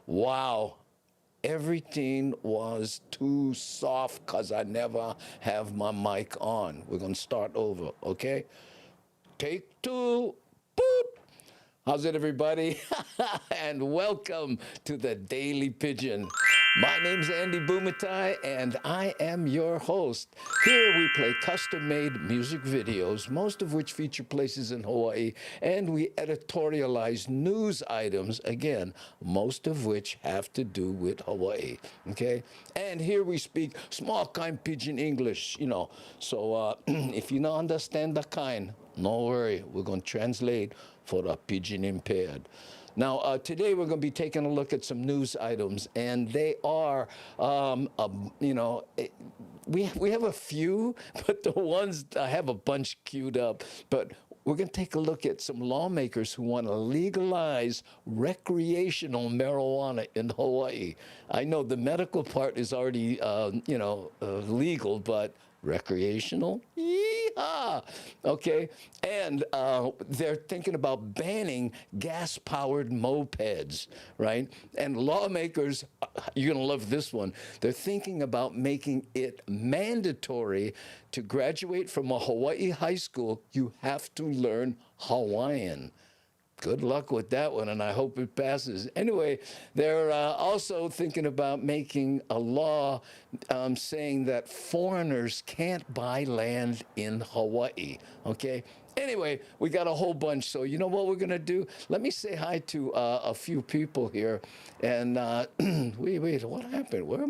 Wow, everything was too soft because I never have my mic on. We're going to start over, okay? Take two. Boop. How's it, everybody? And welcome to the Daily Pidgin. My name's Andy Bumatai, and I am your host. Here we play custom-made music videos, most of which feature places in Hawaii, and we editorialize news items, again, most of which have to do with Hawaii, okay? And here we speak small kind Pidgin English, so if you don't understand the kind, no worry, we're going to translate for the Pidgin impaired. Now, today we're going to be taking a look at some news items, and they are, we have a few, but the ones, I have a bunch queued up, but we're going to take a look at some lawmakers who want to legalize recreational marijuana in Hawaii. I know the medical part is already, legal, but recreational? Yeehaw! Okay, and they're thinking about banning gas-powered mopeds, right? And lawmakers, you're gonna love this one, they're thinking about making it mandatory to graduate from a Hawaii high school, you have to learn Hawaiian. Good luck with that one, and I hope it passes. Anyway, they're also thinking about making a law saying that foreigners can't buy land in Hawaii, okay? Anyway, we got a whole bunch, so you know what we're going to do? Let me say hi to a few people here. And wait, what happened? Where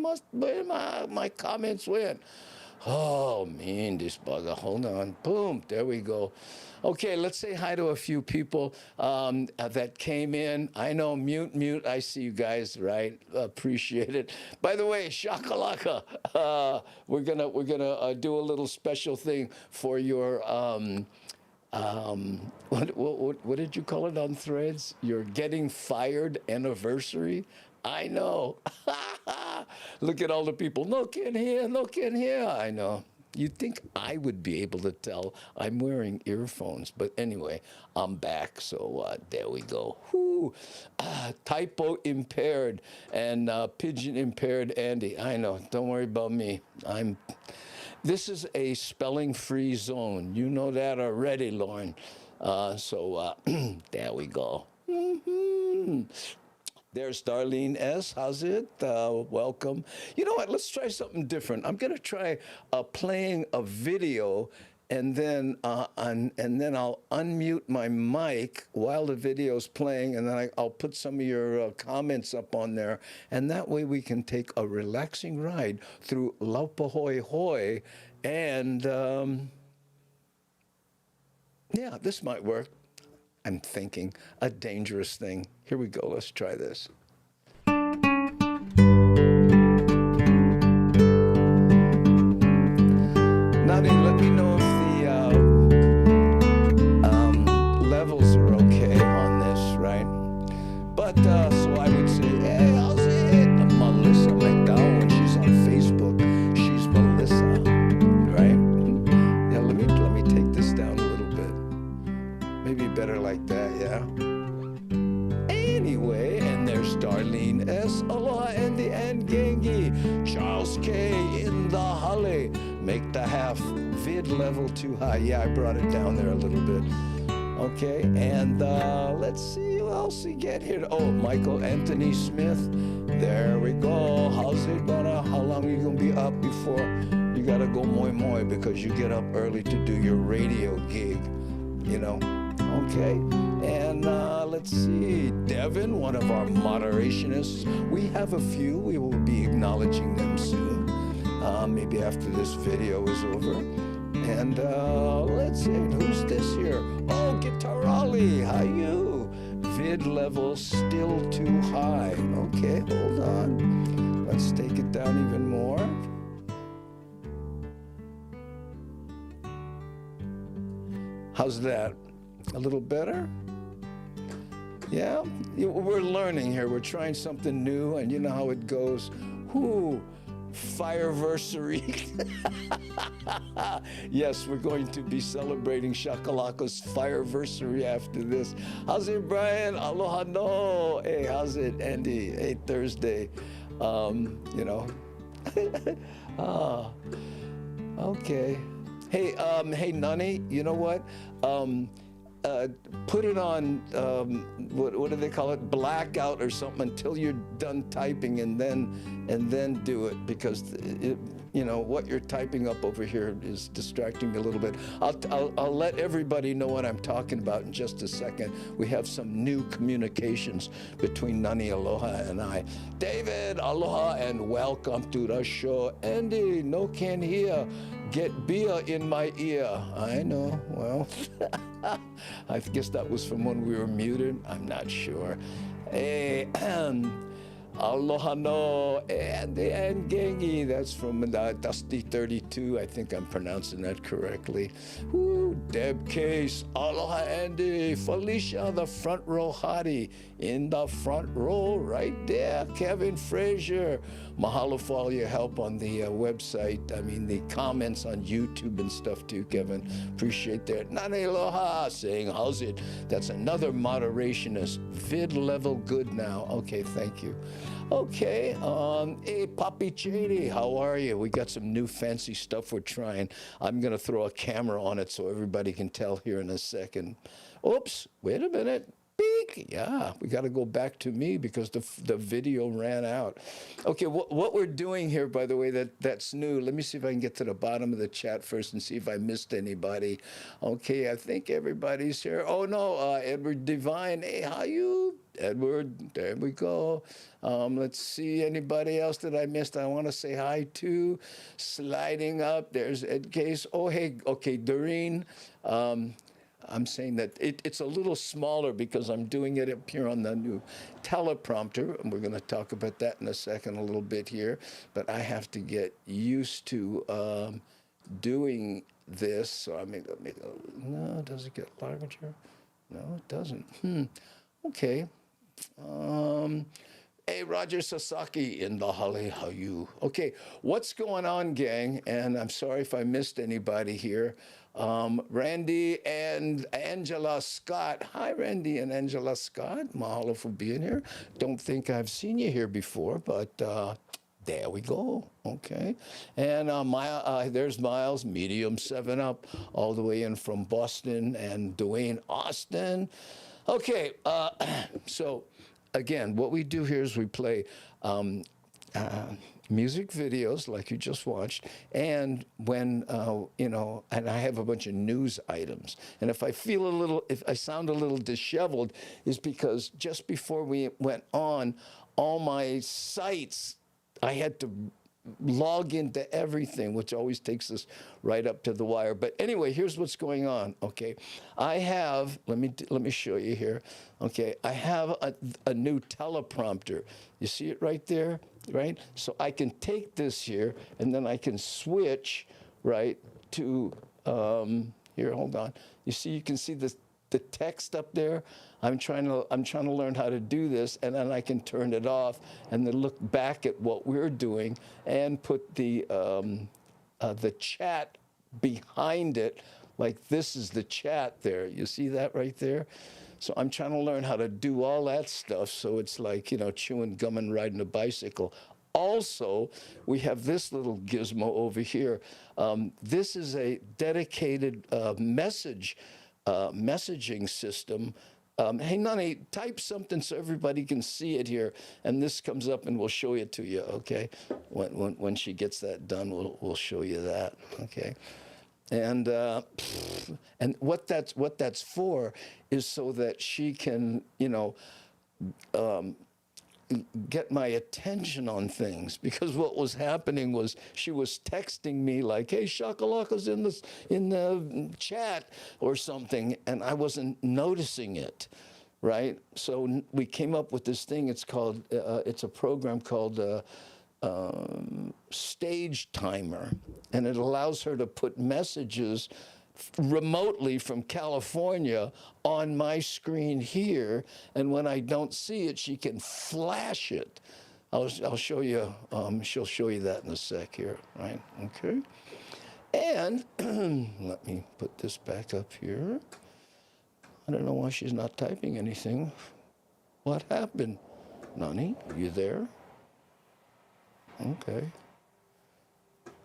my comments went? Oh, man, this bugger. Hold on. Boom. There we go. Okay, let's say hi to a few people that came in. I know, mute. I see you guys, right? Appreciate it. By the way, shakalaka. We're gonna do a little special thing for your what did you call it on Threads? Your getting fired anniversary. I know. Look at all the people. No can hear. I know. You'd think I would be able to tell. I'm wearing earphones. But anyway, I'm back. So there we go. Whoo. Typo impaired and Pidgin impaired Andy. I know. Don't worry about me. This is a spelling-free zone. You know that already, Lauren. There we go. There's Darlene S. How's it? Welcome. You know what? Let's try something different. I'm going to try playing a video, and then I'll unmute my mic while the video's playing, and then I'll put some of your comments up on there, and that way we can take a relaxing ride through Laupahoehoe, and yeah, this might work. I'm thinking a dangerous thing. Here we go. Let's try this. Nadi, let me know if the levels are okay on this, right? But so I would say, hey, how's it? Melissa McDowell, she's on Facebook. She's Melissa, right? Yeah, let me take this down a little bit. Maybe better like that, yeah? Anyway, and there's Darlene S. Aloha, Andy, and Gengi. Charles K. in the Holly. Make the half vid level too high. Yeah, I brought it down there a little bit. Okay, and let's see who else we get here. Oh, Michael Anthony Smith. There we go. How's it, brother? How long are you going to be up before you got to go moi because you get up early to do your radio gig, you know? Okay, and let's see, Devin, one of our moderationists. We have a few. We will be acknowledging them soon, maybe after this video is over. And let's see, who's this here? Oh, Guitarali, how you? Vid level still too high. Okay, hold on. Let's take it down even more. How's that? A little better? Yeah, we're learning here. We're trying something new, and you know how it goes. Whoo, fireversary. Yes, we're going to be celebrating Shakalaka's fireversary after this. How's it, Brian? Aloha no. Hey, how's it, Andy? Hey, Thursday. You know. Okay. Hey, Nani, you know what? Put it on, what do they call it? Blackout or something until you're done typing, and then do it, because you know what you're typing up over here is distracting me a little bit. I'll let everybody know what I'm talking about in just a second. We have some new communications between Nani Aloha and I. David, aloha and welcome to the show. Andy, no can hear. Get beer in my ear. I know. Well, I guess that was from when we were muted. I'm not sure. Hey, aloha no, and Gengi. That's from Dusty 32. I think I'm pronouncing that correctly. Woo, Deb Case. Aloha Andy. Felicia, the front row hottie. In the front row, right there. Kevin Frazier. Mahalo for all your help on the website. I mean, the comments on YouTube and stuff too, Kevin. Appreciate that. Nane aloha, saying, how's it? That's another moderationist. Vid level good now. Okay, thank you. Okay, hey, Papi Chady, how are you? We got some new fancy stuff we're trying. I'm going to throw a camera on it so everybody can tell here in a second. Oops, wait a minute. Beak. Yeah, we got to go back to me because the video ran out. Okay, what we're doing here, by the way, that's new. Let me see if I can get to the bottom of the chat first and see if I missed anybody. Okay, I think everybody's here. Oh, no, Edward Divine. Hey, how you? Edward, there we go. Let's see, anybody else that I missed I want to say hi to. Sliding up, there's Ed Case. Oh, hey, okay, Doreen. I'm saying that it's a little smaller because I'm doing it up here on the new teleprompter, and we're going to talk about that in a second, a little bit here. But I have to get used to doing this. So I mean, no, does it get larger? No, it doesn't. Okay. Hey, Roger Sasaki in the Hale How you? Okay, what's going on, gang? And I'm sorry if I missed anybody here. Randy and Angela Scott. Hi, Randy and Angela Scott. Mahalo for being here. Don't think I've seen you here before, but there we go. Okay. And there's Miles, medium 7-Up, all the way in from Boston, and Dwayne Austin. Okay, so again, what we do here is we play music videos like you just watched, and when, you know, and I have a bunch of news items. And if I sound a little disheveled, is because just before we went on, all my sites, I had to log into everything, which always takes us right up to the wire. But anyway, here's what's going on. Okay, I have, let me show you here. Okay, I have a new teleprompter. You see it right there, right? So I can take this here, and then I can switch, right, to here. Hold on. You see, you can see the text up there. I'm trying to learn how to do this, and then I can turn it off and then look back at what we're doing and put the chat behind it, like this is the chat there. You see that right there? So I'm trying to learn how to do all that stuff, so it's like, you know, chewing gum and riding a bicycle. Also, we have this little gizmo over here. This is a dedicated messaging system. Hey, Nani, type something so everybody can see it here, and this comes up and we'll show it to you, okay? When she gets that done, we'll show you that, okay? And what that's for is so that she can, you know, get my attention on things, because what was happening was she was texting me like, hey, Shakalaka's in the chat or something, and I wasn't noticing it, right? So we came up with this thing. It's called it's a program called Stage Timer, and it allows her to put messages remotely from California on my screen here, and when I don't see it, she can flash it. I'll show you. She'll show you that in a sec here, right? Okay. And let me put this back up here. I don't know why she's not typing anything. What happened? Nani, you there? Okay.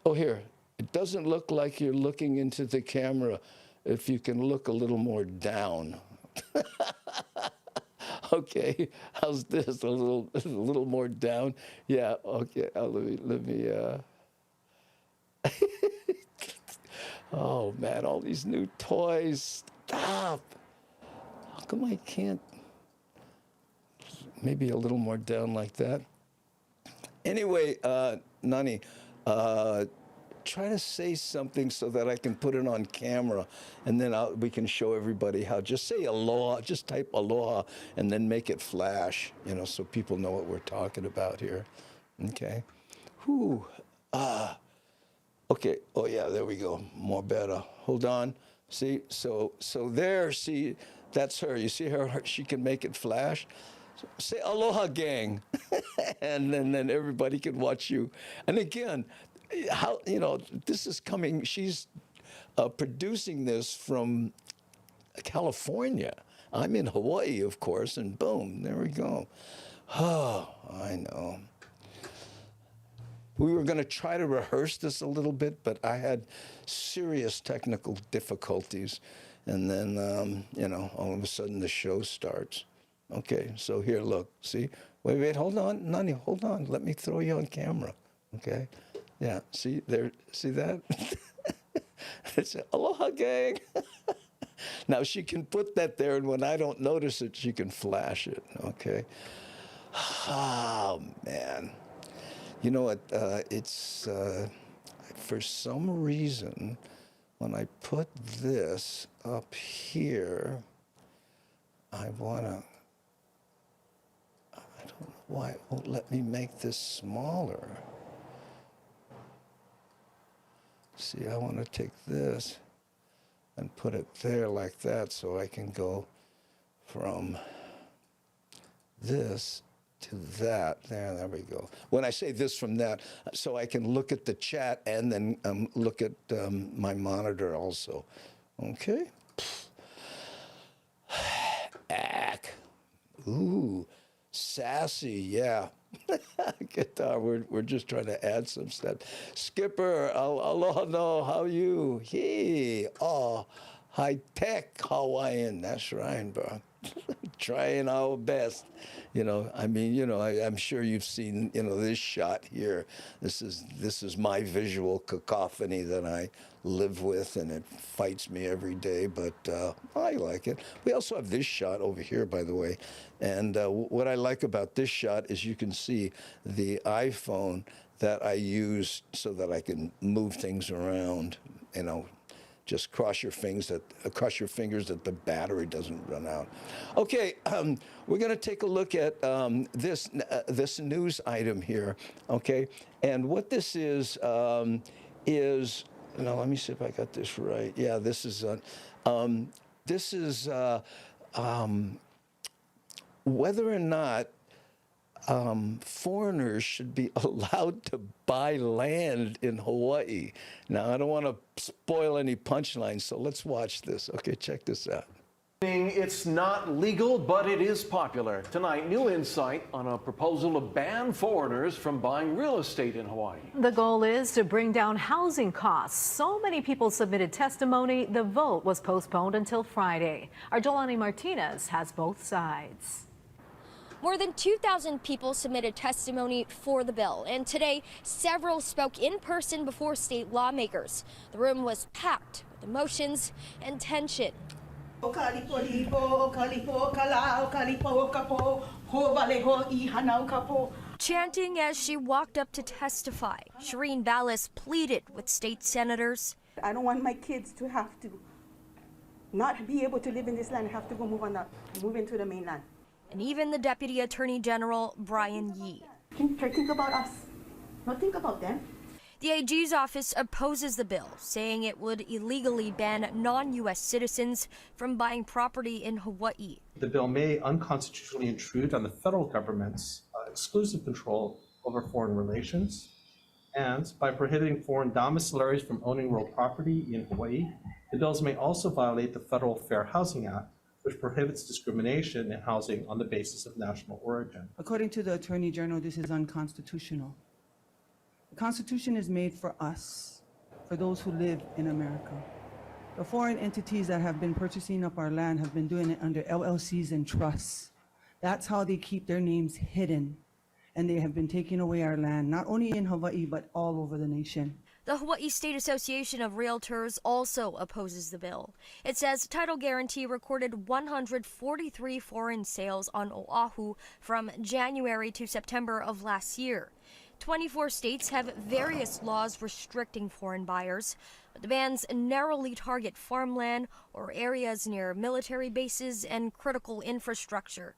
Oh, here. It doesn't look like you're looking into the camera. If you can look a little more down. Okay. How's this? A little more down? Yeah. Okay. Let me. Oh man, all these new toys. Stop. How come I can't? Maybe a little more down like that. Anyway, Nani, try to say something so that I can put it on camera, and then we can show everybody how. Just say aloha, just type aloha, and then make it flash, so people know what we're talking about here. Okay. Whew. Okay. Oh yeah, there we go. More better. Hold on. See, so there. See, that's her. You see her? She can make it flash. Say aloha, gang, and then everybody can watch you. And again, how this is coming. She's producing this from California. I'm in Hawaii, of course, and boom, there we go. Oh, I know. We were going to try to rehearse this a little bit, but I had serious technical difficulties, and then all of a sudden the show starts. Okay, so here, look, see? Wait, hold on, Nani, hold on. Let me throw you on camera, okay? Yeah, see there, see that? It's aloha, gang. Now she can put that there, and when I don't notice it, she can flash it, okay? Oh, man. You know what, it's, for some reason, when I put this up here, I wanna, I don't know why it won't let me make this smaller. See, I want to take this and put it there like that so I can go from this to that. There we go. When I say this from that, so I can look at the chat and then look at my monitor also. Okay. Ack. Ooh. Sassy, yeah. Guitar, we're just trying to add some stuff. Skipper, aloha no, how you? Hey, oh, high-tech Hawaiian, that's right, bro. Trying our best. I'm sure you've seen, this shot here. This is my visual cacophony that I live with, and it fights me every day, but I like it. We also have this shot over here, by the way. And what I like about this shot is you can see the iPhone that I use so that I can move things around, just cross your fingers that the battery doesn't run out. Okay, we're going to take a look at this news item here. Okay, and what this is now let me see if I got this right. Yeah, this is whether or not foreigners should be allowed to buy land in Hawaii. Now, I don't want to spoil any punchlines, so let's watch this. Okay, check this out. It's not legal, but it is popular. Tonight, new insight on a proposal to ban foreigners from buying real estate in Hawaii. The goal is to bring down housing costs. So many people submitted testimony, the vote was postponed until Friday. Our Jolani Martinez has both sides. More than 2,000 people submitted testimony for the bill, and today several spoke in person before state lawmakers. The room was packed with emotions and tension. Chanting as she walked up to testify, Shireen Ballas pleaded with state senators. I don't want my kids to have to not be able to live in this land, have to go move into the mainland. And even the Deputy Attorney General, Brian Yee. Think about us, not think about them. The AG's office opposes the bill, saying it would illegally ban non-U.S. citizens from buying property in Hawaii. The bill may unconstitutionally intrude on the federal government's exclusive control over foreign relations. And by prohibiting foreign domiciliaries from owning real property in Hawaii, the bills may also violate the Federal Fair Housing Act, which prohibits discrimination in housing on the basis of national origin. According to the Attorney General, this is unconstitutional. The Constitution is made for us, for those who live in America. The foreign entities that have been purchasing up our land have been doing it under LLCs and trusts. That's how they keep their names hidden. And they have been taking away our land, not only in Hawaii, but all over the nation. The Hawaii State Association of Realtors also opposes the bill. It says Title Guarantee recorded 143 foreign sales on Oahu from January to September of last year. 24 states have various laws restricting foreign buyers, but the bans narrowly target farmland or areas near military bases and critical infrastructure.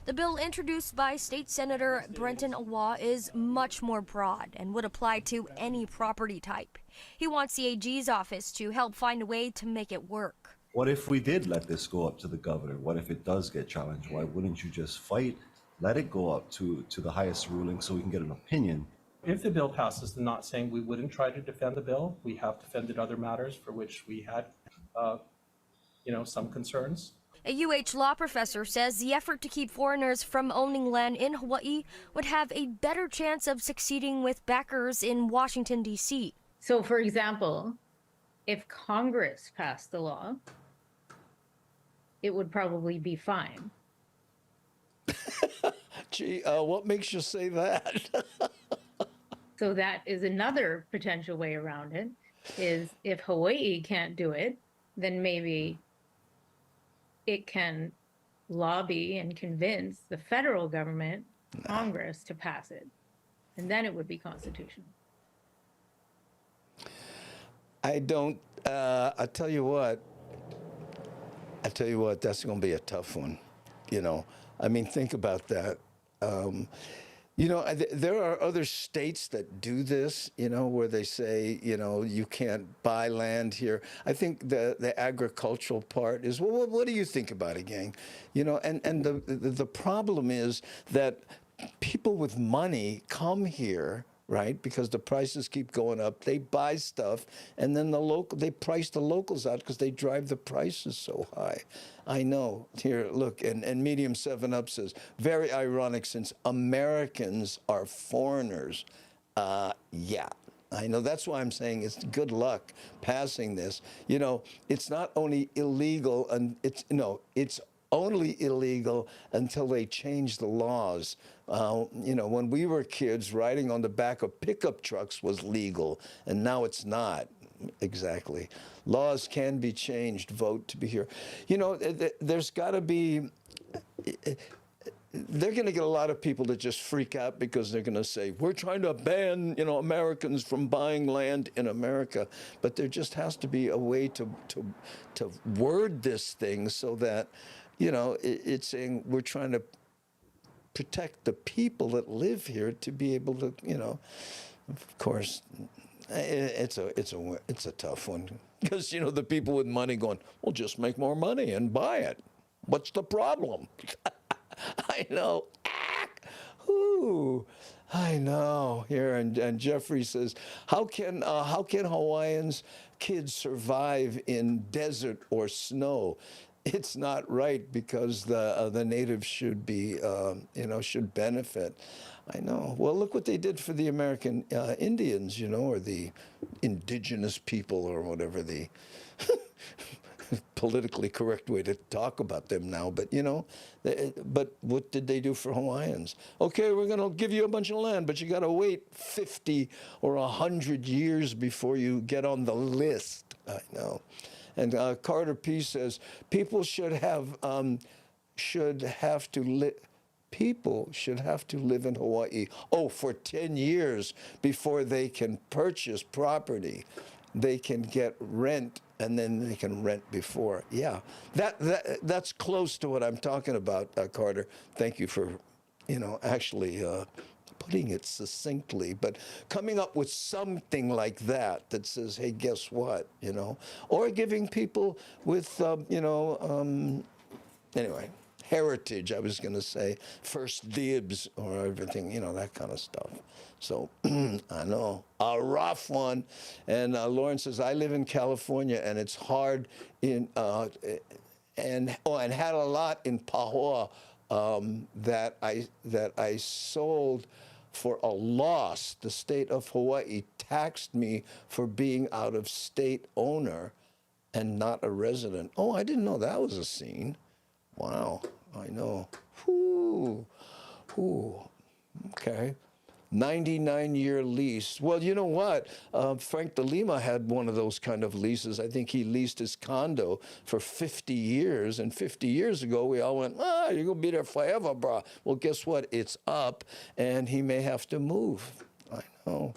The bill introduced by State Senator Brenton Awa is much more broad and would apply to any property type. He wants the AG's office to help find a way to make it work. What if we did let this go up to the governor? What if it does get challenged? Why wouldn't you just fight, let it go up to the highest ruling so we can get an opinion? If the bill passes, I'm not saying we wouldn't try to defend the bill. We have defended other matters for which we had, some concerns. A UH law professor says the effort to keep foreigners from owning land in Hawaii would have a better chance of succeeding with backers in Washington, D.C. So, for example, if Congress passed the law, it would probably be fine. Gee, what makes you say that? So that is another potential way around it, is if Hawaii can't do it, then maybe it can lobby and convince the federal government, Congress, to pass it. And then it would be constitutional. I don't, I tell you what, that's going to be a tough one. I mean, think about that. There are other states that do this, where they say, you can't buy land here. I think the agricultural part is, well, what do you think about it, gang? And the problem is that people with money come here, right? Because the prices keep going up. They buy stuff, and then they price the locals out because they drive the prices so high. I know. Here, look, and Medium 7-Up says, very ironic since Americans are foreigners. Yeah, I know. That's why I'm saying it's good luck passing this. It's not only illegal, and it's only illegal until they change the laws. When we were kids, riding on the back of pickup trucks was legal, and now it's not. Exactly. Laws can be changed, vote to be here. There's got to be, they're going to get a lot of people to just freak out because they're going to say, we're trying to ban, Americans from buying land in America. But there just has to be a way to word this thing so that, it's saying we're trying to protect the people that live here to be able to, of course, it's a tough one because, the people with money going, well, just make more money and buy it. What's the problem? I know. Ooh, I know. Here, and Jeffrey says, how can Hawaiians kids survive in desert or snow? It's not right because the natives should be, should benefit. I know. Well, look what they did for the American Indians, or the indigenous people or whatever the politically correct way to talk about them now. But, but what did they do for Hawaiians? Okay, we're going to give you a bunch of land, but you got to wait 50 or 100 years before you get on the list. I know. And Carter P. says, people should have to live in Hawaii, for 10 years before they can purchase property. They can get rent, and then they can rent before. Yeah, that's close to what I'm talking about, Carter. Thank you for, actually putting it succinctly, but coming up with something like that says, hey, guess what, or giving people with, anyway, heritage, I was going to say, first dibs or everything, you know, that kind of stuff. So I know, a rough one. And Lauren says, I live in California, and it's hard in, and had a lot in Pahua that I sold for a loss. The state of Hawaii taxed me for being out of state owner and not a resident. Oh, I didn't know that was a scene. Wow, I know. Whew. Whew. Okay. 99-year lease. Well, you know what? Frank de Lima had one of those kind of leases. I think he leased his condo for 50 years. And 50 years ago, we all went, you're going to be there forever, bro. Well, guess what? It's up, and he may have to move. I know.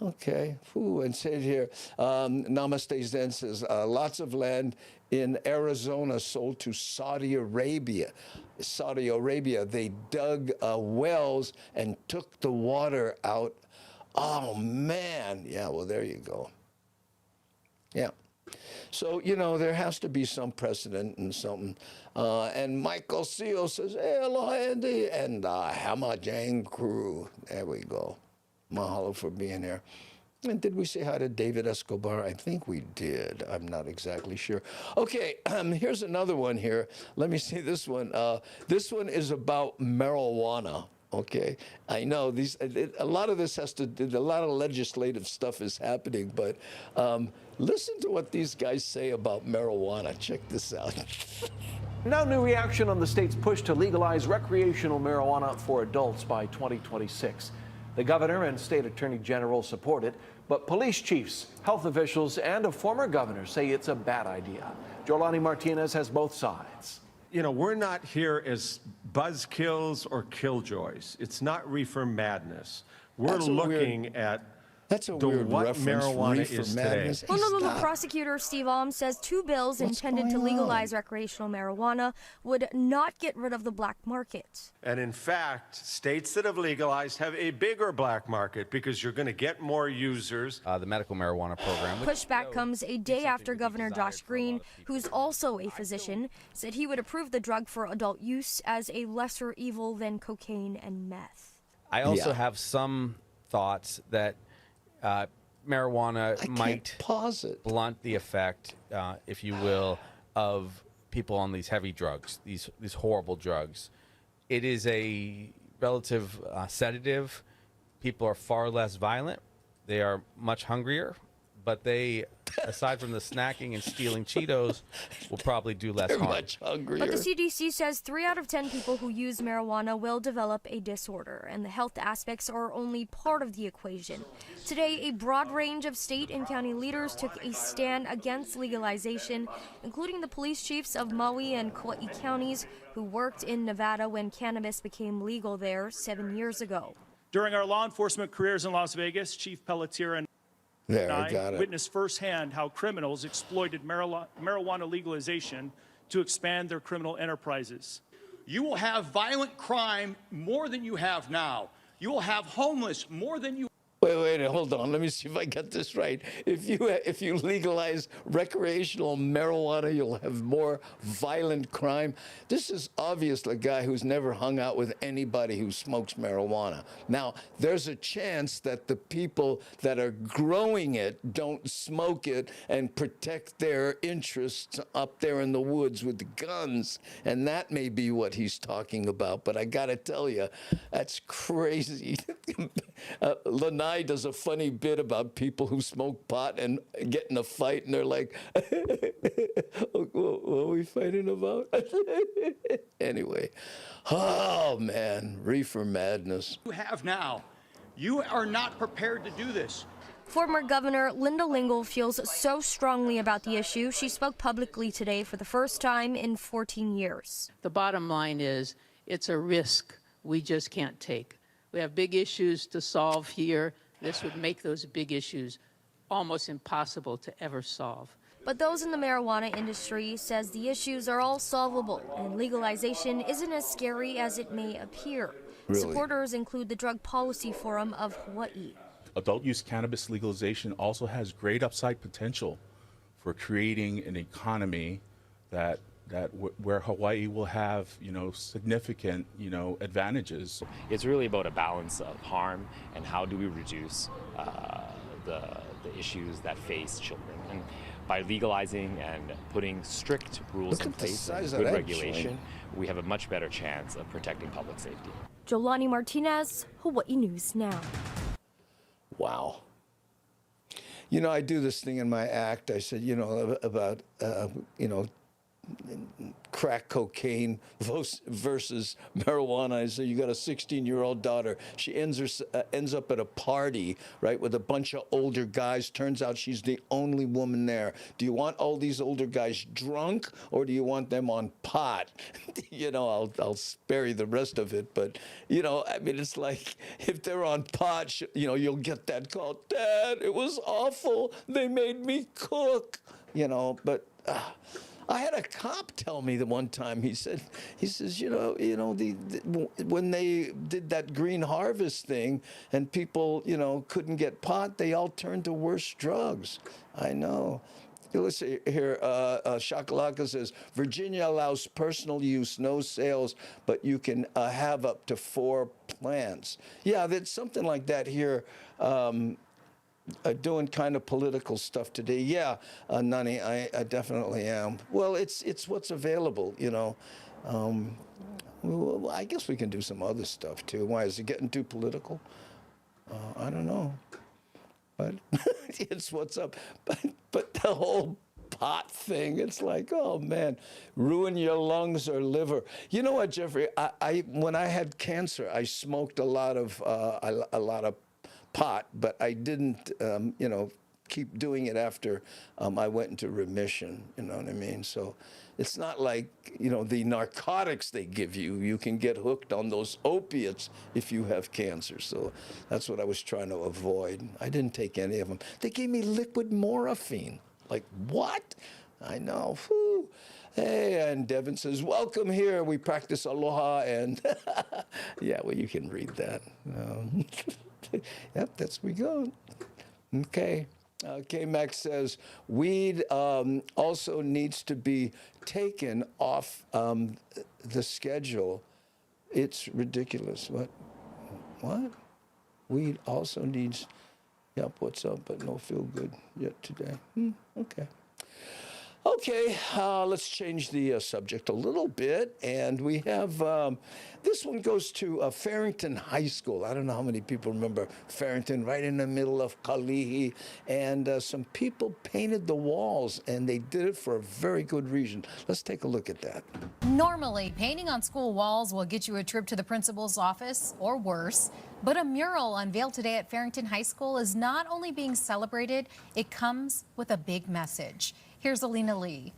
Okay. Ooh, and said here, Namaste Zen says, lots of land in Arizona sold to Saudi Arabia. Saudi Arabia, they dug wells and took the water out. Oh, man. Yeah, well, there you go. Yeah. So, you know, there has to be some precedent and something. And Michael Seal says, hey, aloha, Andy, and Hammer Jang crew. There we go. Mahalo for being here. And did we say hi to David Escobar? I think we did. I'm not exactly sure. Okay, here's another one here. Let me see this one. This one is about marijuana. Okay, I know a lot of this has to do, a lot of legislative stuff is happening, but listen to what these guys say about marijuana. Check this out. Now, new reaction on the state's push to legalize recreational marijuana for adults by 2026. The governor and state attorney general support it, but police chiefs, health officials, and a former governor say it's a bad idea. Jolani Martinez has both sides. You know, we're not here as buzzkills or killjoys. It's not reefer madness. We're looking at That's a weird what reference. marijuana Reefer is madness. today. Well, no. Stop. Prosecutor Steve Alm says two bills intended to going legalize recreational marijuana would not get rid of the black market. And in fact, states that have legalized have a bigger black market because you're going to get more users. The medical marijuana program. Pushback comes a day after Governor Josh Green, who's also a physician, said he would approve the drug for adult use as a lesser evil than cocaine and meth. I also have some thoughts that marijuana might blunt the effect, if you will, of people on these heavy drugs, these horrible drugs. It is a relative sedative. People are far less violent. They are much hungrier, but they, aside from the snacking and stealing Cheetos, will probably do less harm. Much hungrier. But the CDC says 3 out of 10 people who use marijuana will develop a disorder, and the health aspects are only part of the equation. Today, a broad range of state and county leaders took a stand against legalization, including the police chiefs of Maui and Kauai counties who worked in Nevada when cannabis became legal there 7 years ago. During our law enforcement careers in Las Vegas, Chief Pelletier and I witnessed firsthand how criminals exploited marijuana legalization to expand their criminal enterprises. You will have violent crime more than you have now. You will have homeless more than you. Wait, hold on. Let me see if I got this right. If you legalize recreational marijuana, you'll have more violent crime. This is obviously a guy who's never hung out with anybody who smokes marijuana. Now, there's a chance that the people that are growing it don't smoke it and protect their interests up there in the woods with the guns, and that may be what he's talking about. But I got to tell you, that's crazy. Lanai does a funny bit about people who smoke pot and get in a fight, and they're like, what are we fighting about? Anyway, oh man, reefer madness. You have now. You are not prepared to do this. Former Governor Linda Lingle feels so strongly about the issue, she spoke publicly today for the first time in 14 years. The bottom line is it's a risk we just can't take. We have big issues to solve here. This would make those big issues almost impossible to ever solve. But those in the marijuana industry says the issues are all solvable and legalization isn't as scary as it may appear. Really? Supporters include the Drug Policy Forum of Hawaii. Adult use cannabis legalization also has great upside potential for creating an economy that where Hawaii will have, significant, advantages. It's really about a balance of harm and how do we reduce the issues that face children. And by legalizing and putting strict rules in place and good regulation, we have a much better chance of protecting public safety. Jolani Martinez, Hawaii News Now. Wow. I do this thing in my act. I said, about, crack cocaine versus marijuana. I said, you got a 16-year-old daughter. She ends up at a party, right, with a bunch of older guys. Turns out she's the only woman there. Do you want all these older guys drunk, or do you want them on pot? I'll spare you the rest of it, but, it's like, if they're on pot, you'll get that call, Dad, it was awful. They made me cook, but... I had a cop tell me the one time. He says, when they did that green harvest thing, and people, couldn't get pot, they all turned to worse drugs. I know. Let's see here. Shakalaka says Virginia allows personal use, no sales, but you can have up to 4 plants. Yeah, there's something like that here. Doing kind of political stuff today. Yeah, Nani, I definitely am. Well, it's what's available, Well, I guess we can do some other stuff too. Why, is it getting too political? I don't know. But it's what's up. But the whole pot thing, it's like, oh man, ruin your lungs or liver. You know what, Jeffrey? I when I had cancer, I smoked a lot of pot, but I didn't, keep doing it after I went into remission, you know what I mean? So it's not like, the narcotics they give you, you can get hooked on those opiates if you have cancer. So that's what I was trying to avoid. I didn't take any of them. They gave me liquid morphine. Like, what? I know. Whew. Hey, and Devin says, welcome here. We practice aloha. And yeah, well, you can read that. Yep, that's we go. Okay. K-Max says, weed also needs to be taken off the schedule. It's ridiculous. What? Weed also needs, yep, what's up, but no feel good yet today. Okay. Okay, let's change the subject a little bit, and we have, this one goes to Farrington High School. I don't know how many people remember Farrington, right in the middle of Kalihi, and some people painted the walls, and they did it for a very good reason. Let's take a look at that. Normally, painting on school walls will get you a trip to the principal's office, or worse. But a mural unveiled today at Farrington High School is not only being celebrated, it comes with a big message. Here's Alina Lee.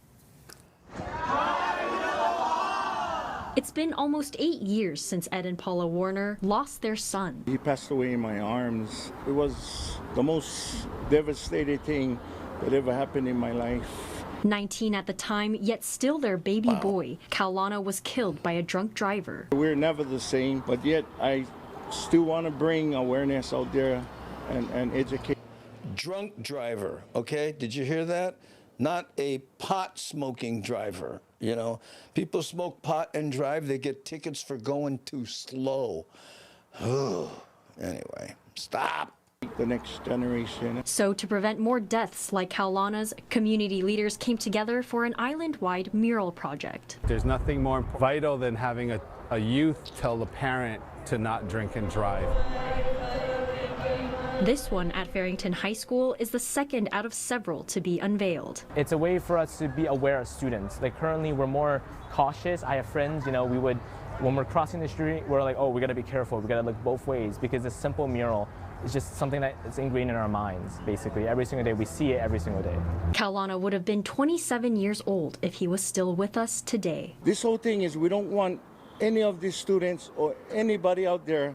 It's been almost 8 years since Ed and Paula Warner lost their son. He passed away in my arms. It was the most devastating thing that ever happened in my life. 19 at the time, yet still their baby boy. Kaulana was killed by a drunk driver. We're never the same, but yet I still want to bring awareness out there and educate. Drunk driver, okay? Did you hear that? Not a pot-smoking driver, People smoke pot and drive, they get tickets for going too slow. Anyway, stop. The next generation. So to prevent more deaths like Kaulana's, community leaders came together for an island-wide mural project. There's nothing more vital than having a youth tell the parent to not drink and drive. This one at Farrington High School is the second out of several to be unveiled. It's a way for us to be aware as students. Like currently we're more cautious. I have friends, we would, when we're crossing the street, we're like, oh, we gotta be careful. We gotta look both ways because this simple mural is just something that is ingrained in our minds, basically. Every single day, we see it every single day. Kaulana would have been 27 years old if he was still with us today. This whole thing is we don't want any of these students or anybody out there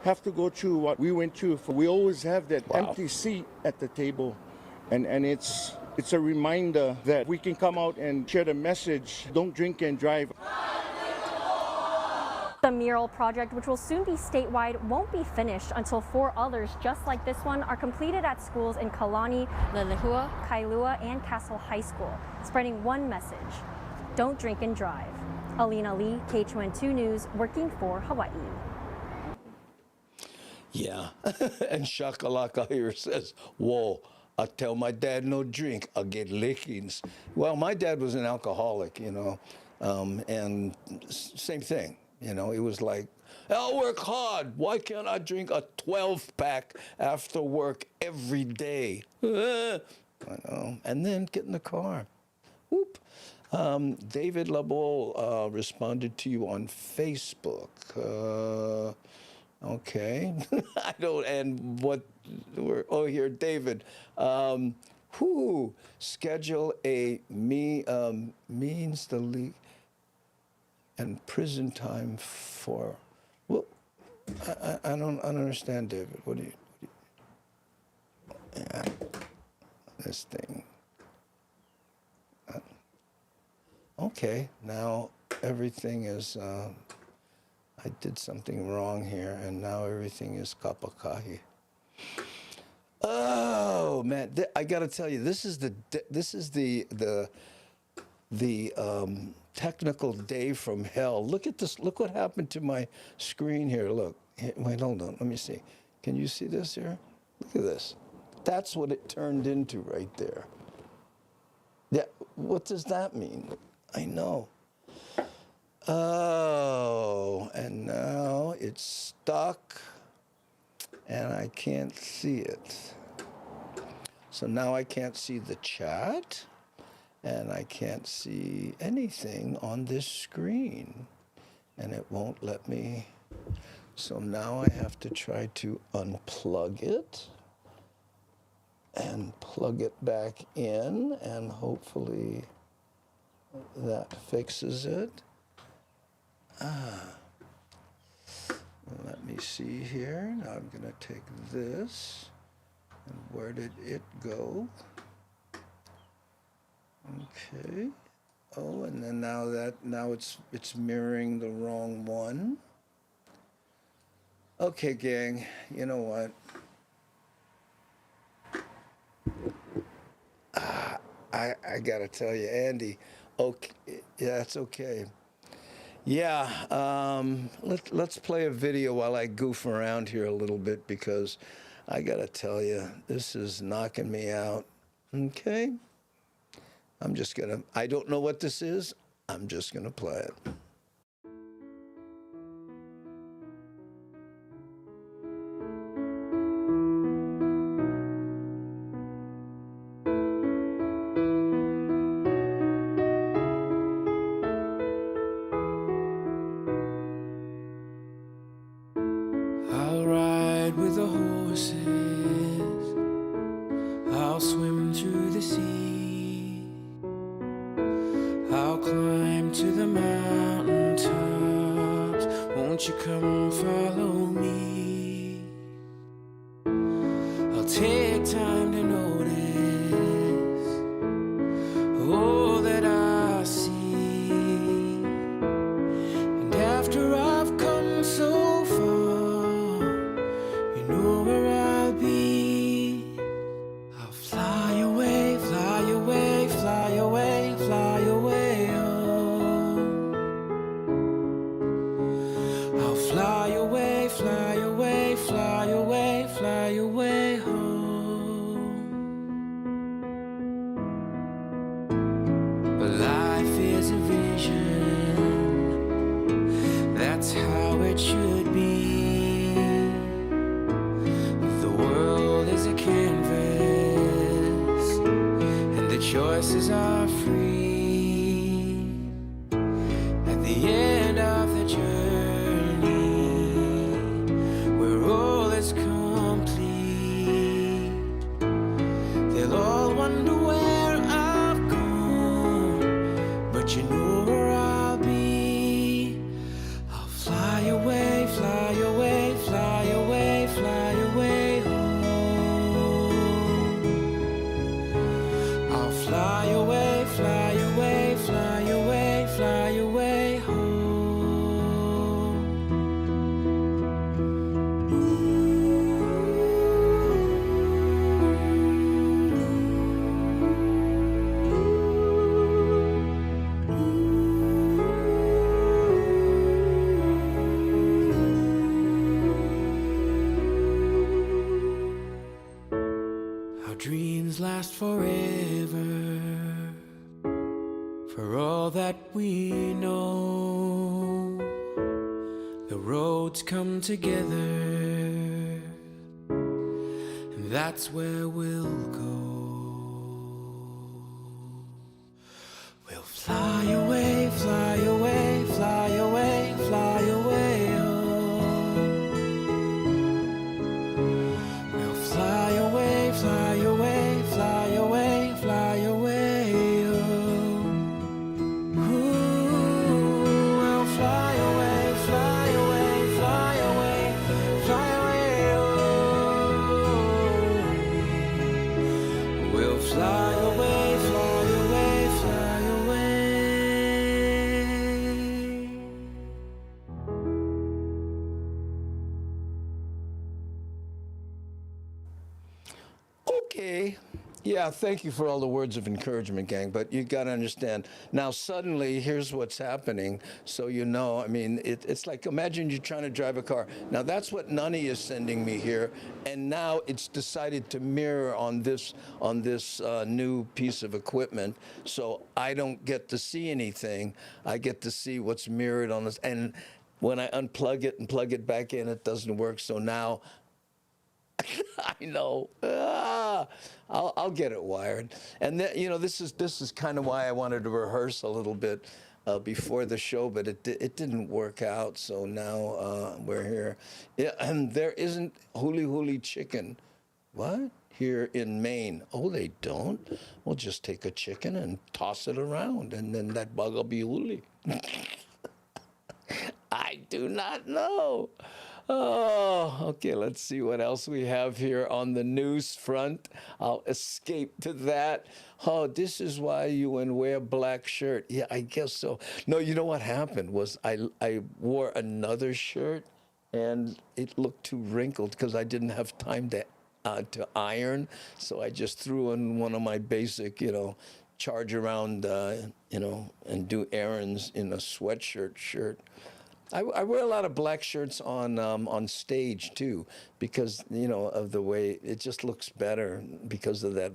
have to go through what we went through. We always have that empty seat at the table, and it's a reminder that we can come out and share the message, don't drink and drive. The mural project, which will soon be statewide, won't be finished until 4 others just like this one are completed at schools in Kalani, Lelehua, Kailua, and Castle High School, spreading one message: don't drink and drive. Alina Lee, KHON2 News, working for Hawaii. Yeah, and Shakalaka here says, whoa, I tell my dad no drink, I'll get lickings. Well, my dad was an alcoholic, you know, and same thing, you know, it was like, I'll work hard. Why can't I drink a 12-pack after work every day? I know. And then get in the car. Whoop. David LaBole responded to you on Facebook. Okay. I don't, and what, oh, here, David. Schedule a means the league and prison time for, well, I don't understand, David. What do you yeah, this thing. Okay, now everything is, I did something wrong here, and now everything is kapakahi. Oh man, I got to tell you, this is the technical day from hell. Look at this. Look what happened to my screen here. Look. Wait, hold on. Let me see. Can you see this here? Look at this. That's what it turned into right there. Yeah. What does that mean? I know. Oh, and now it's stuck, and I can't see it. So now I can't see the chat, and I can't see anything on this screen, and it won't let me. So now I have to try to unplug it and plug it back in, and hopefully that fixes it. Let me see here. Now I'm going to take this, and where did it go? Okay. Oh, and then now it's mirroring the wrong one. Okay, gang. You know what? I gotta tell you, Andy. Okay, yeah, it's okay. Yeah, let's play a video while I goof around here a little bit, because I gotta tell you, this is knocking me out. Okay? I don't know what this is. I'm just gonna play it. I'll ride with the horses, I'll swim through the sea, I'll climb to the mountain tops, won't you come follow me? I'll take time to notice all that I see, and after I've come so far, you know where I'll be. I'll fly away, fly away, fly away, fly away home. I'll fly away, fly away, fly away, fly away home. But life is a vision, that's how it should be. The world is a canvas, and the choices are free. At the end of the journey, where all is complete, they'll all wonder where I've gone, but you know where I'll be. I'll fly away, fly away, fly away, fly away home. I'll fly away, fly away. last forever. For all that we know, the roads come together, and that's where we'll go. We'll fly away, fly away, fly away, fly away, oh. We'll fly away, fly away, fly away, fly away, oh. Ooh, we'll fly away, fly away, fly away, fly away, oh. We'll fly away, fly away, fly away. Okay. Yeah, thank you for all the words of encouragement, gang. But you got to understand, now suddenly, here's what's happening. So you know, I mean, it's like, imagine you're trying to drive a car. Now, that's what Nani is sending me here. And now it's decided to mirror on this new piece of equipment. So I don't get to see anything. I get to see what's mirrored on this. And when I unplug it and plug it back in, it doesn't work. So now I know. I'll get it wired. And you know, this is kind of why I wanted to rehearse a little bit before the show, but it didn't work out. So now we're here. Yeah, and there isn't huli huli chicken. What? Here in Maine? Oh, they don't? We'll just take a chicken and toss it around, and then that bug will be huli. I do not know. Oh, okay, let's see what else we have here on the news front. I'll escape to that. Oh, this is why you wear a black shirt. Yeah, I guess so. No, you know what happened was I wore another shirt, and it looked too wrinkled because I didn't have time to iron. So I just threw in one of my basic, charge around, and do errands in a sweatshirt shirt. I wear a lot of black shirts on stage too, because of the way it just looks better because of that.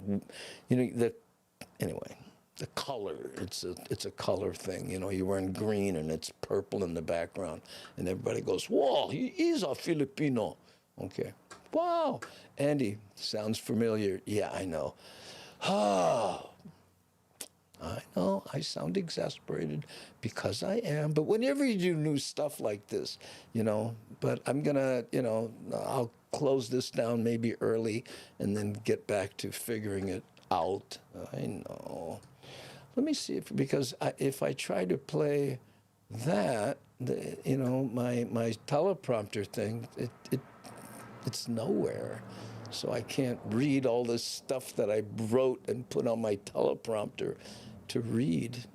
Anyway, the color. It's a color thing. You're wearing green and it's purple in the background, and everybody goes, "Whoa, he is a Filipino." Okay. Wow, Andy, sounds familiar. Yeah, I know. I know, I sound exasperated because I am, but whenever you do new stuff like this, but I'm gonna, I'll close this down maybe early and then get back to figuring it out. I know. Let me see because if I try to play that, my teleprompter thing, it's nowhere. So I can't read all this stuff that I wrote and put on my teleprompter to read.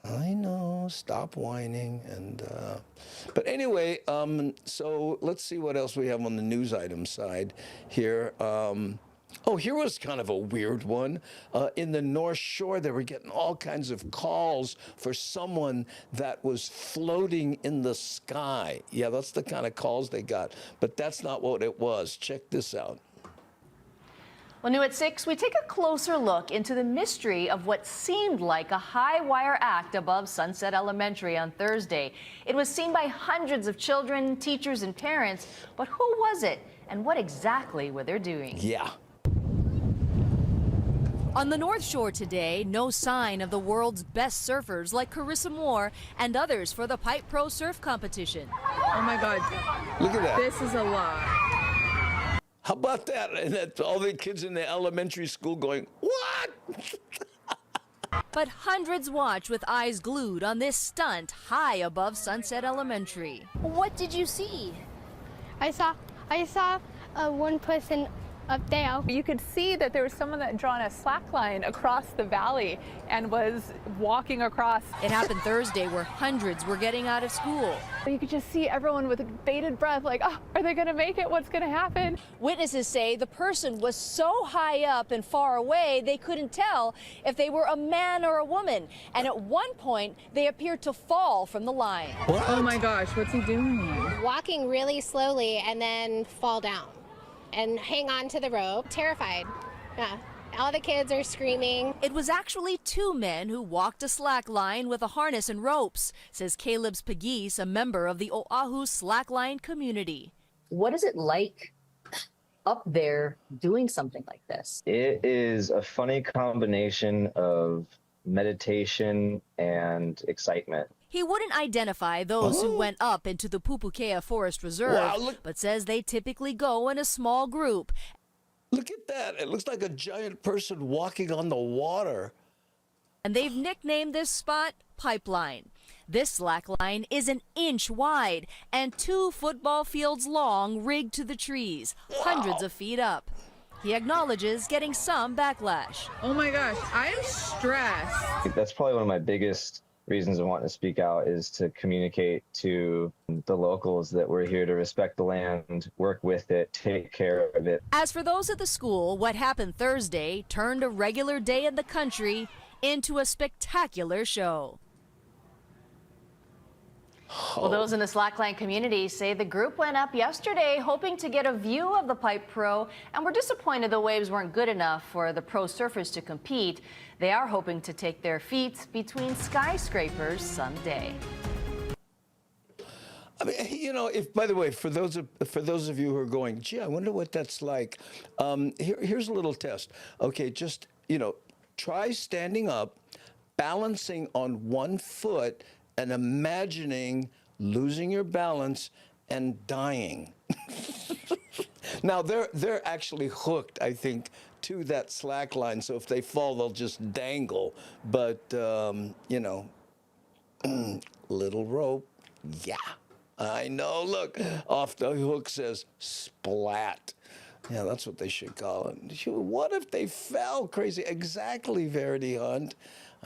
I know, stop whining. But anyway, so let's see what else we have on the news item side here. Here was kind of a weird one. In the North Shore, they were getting all kinds of calls for someone that was floating in the sky. Yeah, that's the kind of calls they got. But that's not what it was. Check this out. Well, new at 6, we take a closer look into the mystery of what seemed like a high-wire act above Sunset Elementary on Thursday. It was seen by hundreds of children, teachers, and parents. But who was it, and what exactly were they doing? Yeah. On the North Shore today, no sign of the world's best surfers like Carissa Moore and others for the Pipe Pro Surf Competition. Oh my God. Look at that. This is a lot. How about that? And that all the kids in the elementary school going, what? But hundreds watch with eyes glued on this stunt high above Sunset Elementary. What did you see? I saw one person up there. You could see that there was someone that had drawn a slack line across the valley and was walking across. It happened Thursday where hundreds were getting out of school. You could just see everyone with bated breath like, oh, are they going to make it? What's going to happen? Witnesses say the person was so high up and far away they couldn't tell if they were a man or a woman. And at one point, they appeared to fall from the line. What? Oh my gosh, what's he doing? Walking really slowly and then fall down. and hang on to the rope, terrified. Yeah. All the kids are screaming. It was actually 2 men who walked a slack line with a harness and ropes, says Caleb's Pagis, a member of the Oahu slackline community. What is it like up there doing something like this? It is a funny combination of meditation and excitement. He wouldn't identify those who went up into the Pupukea Forest Reserve, but says they typically go in a small group. Look at that. It looks like a giant person walking on the water. And they've nicknamed this spot Pipeline. This slack line is 1 inch wide and 2 football fields long, rigged to the trees, hundreds of feet up. He acknowledges getting some backlash. Oh my gosh, I am stressed. That's probably one of my biggest reasons I want to speak out, is to communicate to the locals that we're here to respect the land, work with it, take care of it. As for those at the school, what happened Thursday turned a regular day in the country into a spectacular show. Well, those in the slackline community say the group went up yesterday hoping to get a view of the Pipe Pro and were disappointed the waves weren't good enough for the pro surfers to compete. They are hoping to take their feet between skyscrapers someday. I mean, you know, if, by the way, for those of you who are going, gee, I wonder what that's like. Here's a little test. Okay, just, you know, try standing up, balancing on 1 foot, and imagining losing your balance and dying. Now, they're actually hooked, I think, to that slack line. So if they fall, they'll just dangle. But, you know, little rope, yeah. I know, look, off the hook says splat. Yeah, that's what they should call it. What if they fell? Crazy. Exactly, Verity Hunt.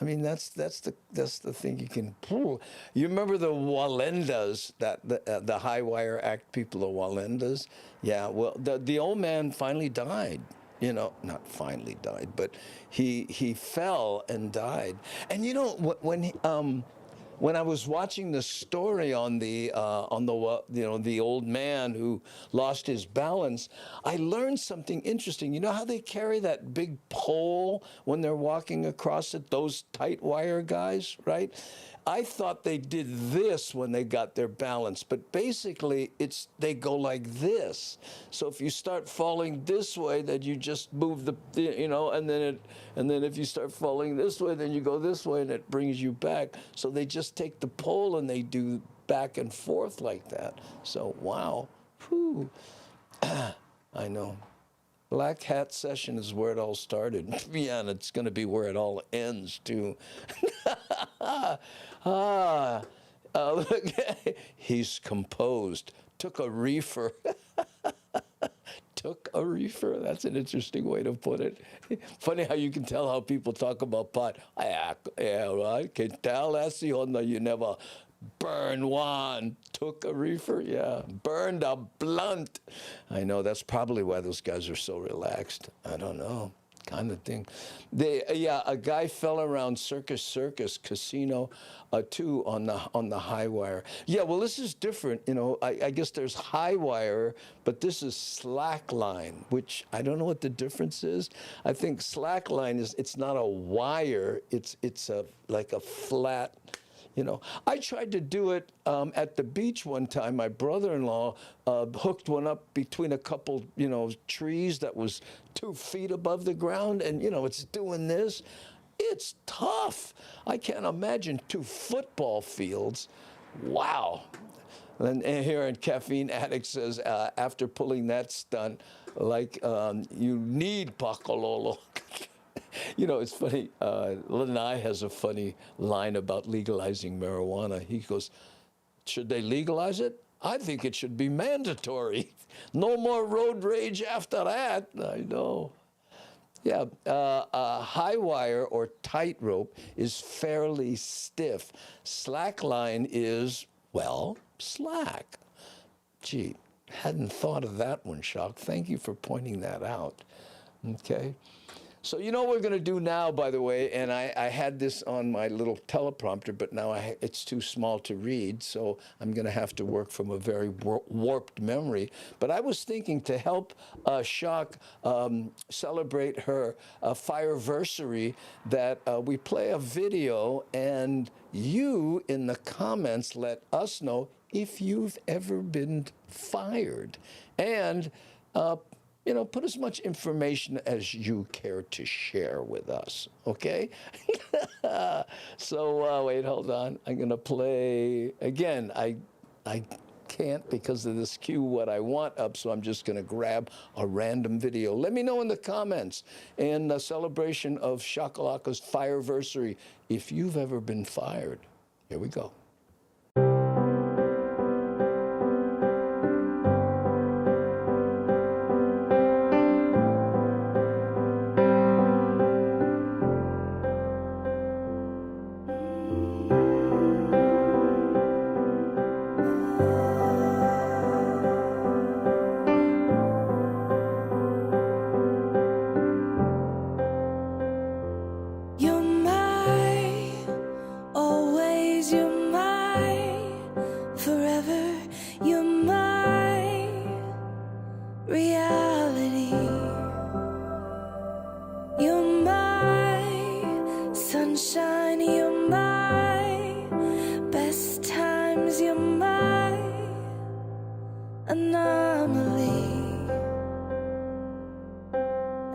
I mean, that's the thing you can pull. You remember the Wallendas, the high wire act people of Wallendas? Yeah, well, the old man finally died. You know, not finally died, but he fell and died. And you know, when I was watching the story on the old man who lost his balance, I learned something interesting. You know how they carry that big pole when they're walking across it, those tight wire guys, right? I thought they did this when they got their balance, but basically they go like this. So if you start falling this way, then you just move and then if you start falling this way, then you go this way and it brings you back. So they just take the pole and they do back and forth like that. So wow, whew. I know. Black Hat Session is where it all started. Yeah, and it's going to be where it all ends, too. Look, he's composed. Took a reefer. Took a reefer. That's an interesting way to put it. Funny how you can tell how people talk about pot. Yeah, I can tell. That's the one that you never burn one. Took a reefer, yeah. Burned a blunt. I know, that's probably why those guys are so relaxed. I don't know, kind of thing. A guy fell around Circus Casino, too, on the high wire. Yeah, well, this is different. You know, I guess there's high wire, but this is slack line, which I don't know what the difference is. I think slack line it's not a wire. It's like a flat. You know, I tried to do it at the beach one time. My brother-in-law hooked one up between a couple, trees that was 2 feet above the ground, and it's doing this. It's tough. I can't imagine 2 football fields. Wow. And here in Caffeine Addict says, after pulling that stunt, you need Pakololo. You know, it's funny. Lanai has a funny line about legalizing marijuana. He goes, should they legalize it? I think it should be mandatory. No more road rage after that. I know. Yeah, high wire or tightrope is fairly stiff. Slack line is, well, slack. Gee, hadn't thought of that one, Shock. Thank you for pointing that out. Okay. So you know what we're going to do now, by the way, and I had this on my little teleprompter, but now it's too small to read, so I'm going to have to work from a very warped memory. But I was thinking to help Shock celebrate her fireversary that we play a video and you in the comments let us know if you've ever been fired. And you know, put as much information as you care to share with us, okay? So, wait, hold on. I'm going to play, again, I can't, because of this cue, what I want up, so I'm just going to grab a random video. Let me know in the comments, in the celebration of Shakalaka's fireversary, if you've ever been fired. Here we go.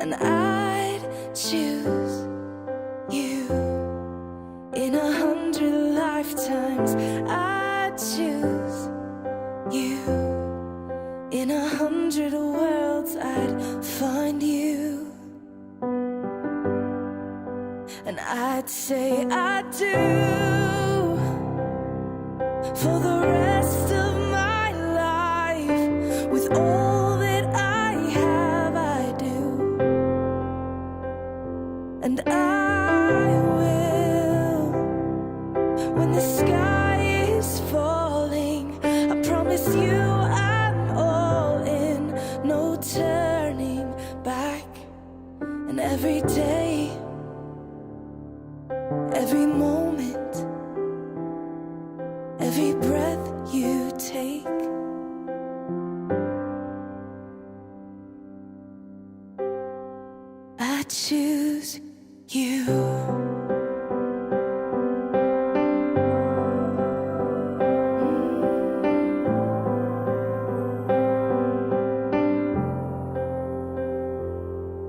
And I'd choose you in 100 lifetimes. I'd choose you in 100 worlds. I'd find you, and I'd say I do for the rest of my life. With all that I have, I do, and I will. When the sky is falling, I promise you I'm all in, no turning back. And every day, every moment, every breath you take, I choose you.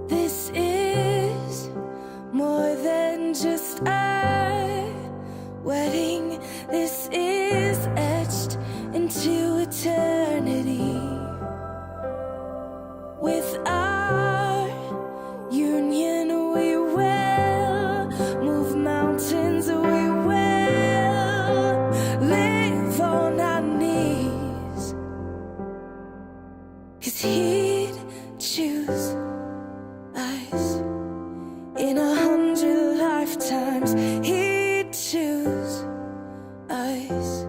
This is more than just a wedding. This is etched into eternity. With our union, we will move mountains. We will live on our knees. 'Cause he'd choose us in 100 lifetimes. He'd choose us